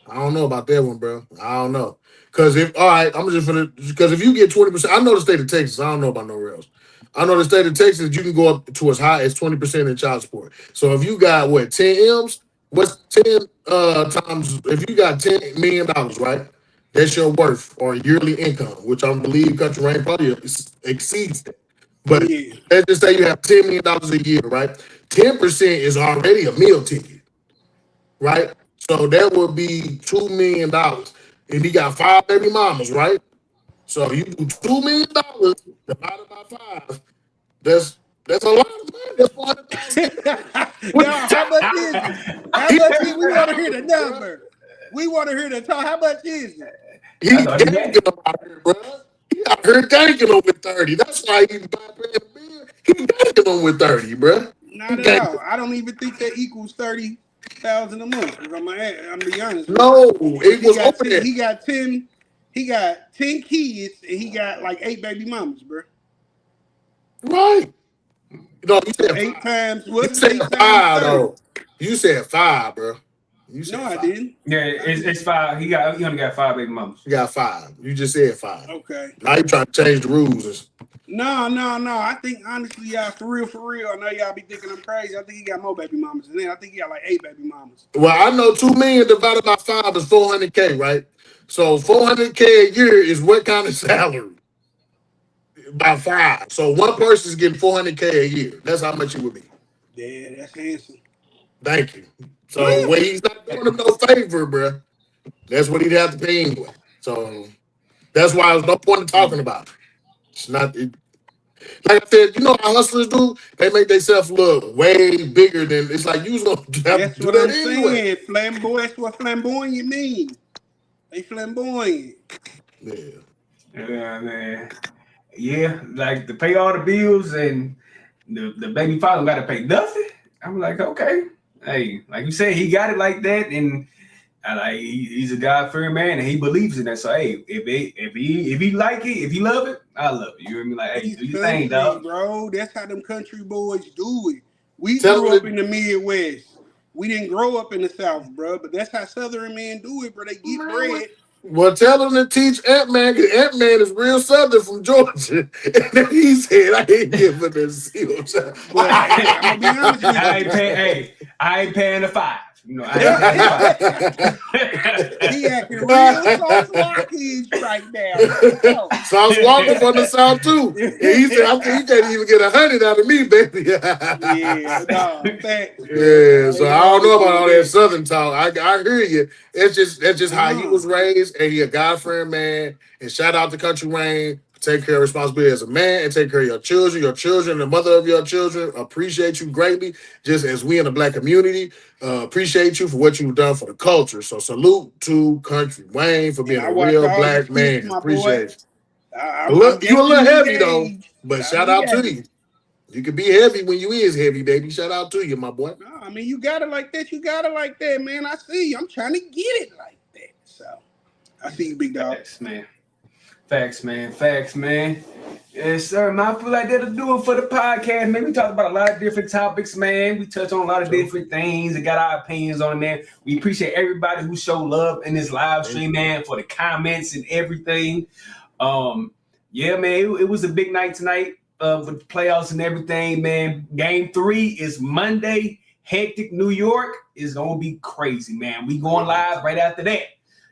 I don't know about that one, bro. I don't know. Because if you get 20%, I know the state of Texas. I don't know about nowhere else. I know the state of Texas, you can go up to as high as 20% in child support. So if you got 10 M's, what's 10 times if you got $10 million, right? That's your worth or yearly income, which I believe Country Wayne probably exceeds that. But let's just say you have $10 million a year, right? 10% is already a meal ticket, right? So that would be $2 million. And he got 5 baby mamas, right? So you do $2 million divided by 5. That's a lot of money. That's $400,000. Now, how much is it? How much is it? We want to hear the number. We want to hear the talk. How much is it? He's ganking him out here, bro. He out here ganking him with 30. That's why he's paying a bill. He ganking him with 30, bro. Not at all. I don't even think that equals 30,000 a month. If I'm be honest. No, it was over there. He got 10. He got 10 kids and he got like 8 baby mamas, bro. Right. No, you said 8 times. You said 5 though. You said 5, bro. No, I didn't. Yeah, it's 5. He only got 5 baby mamas. You got 5. You just said 5. Okay. Now you trying to change the rules. No. I think honestly, y'all, for real. I know y'all be thinking I'm crazy. I think he got more baby mamas than that. I think he got like 8 baby mamas. Well, I know 2 million divided by 5 is $400K, right? So $400K a year is what kind of salary? By 5. So one person's getting $400K a year. That's how much it would be. Yeah, that's handsome. Thank you. So when he's not doing him no favor, bro, that's what he'd have to pay anyway. So that's why there's no point in talking about it. It's not. Like I said, you know how hustlers do? They make themselves look way bigger than it's like you don't have to do that anyway. Flamboyant. That's what flamboyant means. They flamboyant. Yeah, man. Yeah, like to pay all the bills and the baby father got to pay nothing. I'm like, okay. Hey, like you said, he got it like that, and he's a God-fearing man, and he believes in that. So, hey, if he like it, if he love it, I love it. You hear me? Like, hey, do your thing, dog, bro. That's how them country boys do it. We grew up in the Midwest. We didn't grow up in the South, bro. But that's how Southern men do it, bro. They get bread. Well, tell him to teach Ant-Man, because Ant-Man is real Southern from Georgia. And then he said, I ain't giving this. I'm gonna be honest with you. I ain't paying the 5. You know, he acting real Sauce Walker right now. Sauce Walker from the South too. And he said, I think he can't even get 100 out of me, baby. So I don't know about all that Southern talk. I hear you. That's just how he was raised, and he a God-fearing man. And shout out to Country Wayne. Take care of responsibility as a man and take care of your children, the mother of your children. Appreciate you greatly, just as we in the black community appreciate you for what you've done for the culture. So salute to Country Wayne for being a real black man. Appreciate you. You a little heavy though, but shout out to you. You can be heavy when you is heavy, baby. Shout out to you, my boy. No, I mean, you got it like that. You got it like that, man. I see you. I'm trying to get it like that. So I see you, big dog. Facts, man. Yes, sir. Man, I feel like that'll do it for the podcast, man. We talked about a lot of different topics, man. We touched on a lot of different things and got our opinions on there. We appreciate everybody who showed love in this live stream, man, for the comments and everything. Yeah, man, it was a big night tonight with the playoffs and everything, man. Game 3 is Monday. Hectic New York is going to be crazy, man. We going live right after that.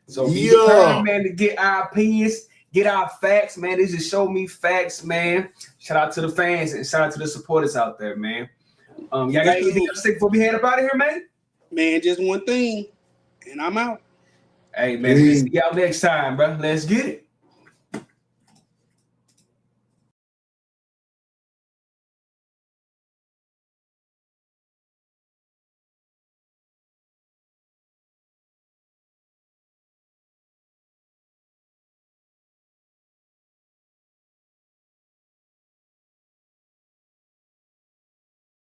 So be prepared, man, to get our opinions. Get our facts, man. They just show me facts, man. Shout out to the fans and shout out to the supporters out there, man. Y'all got anything else to say before we head up out of here, man? Man, just one thing, and I'm out. Hey, man, we'll see y'all next time, bro. Let's get it.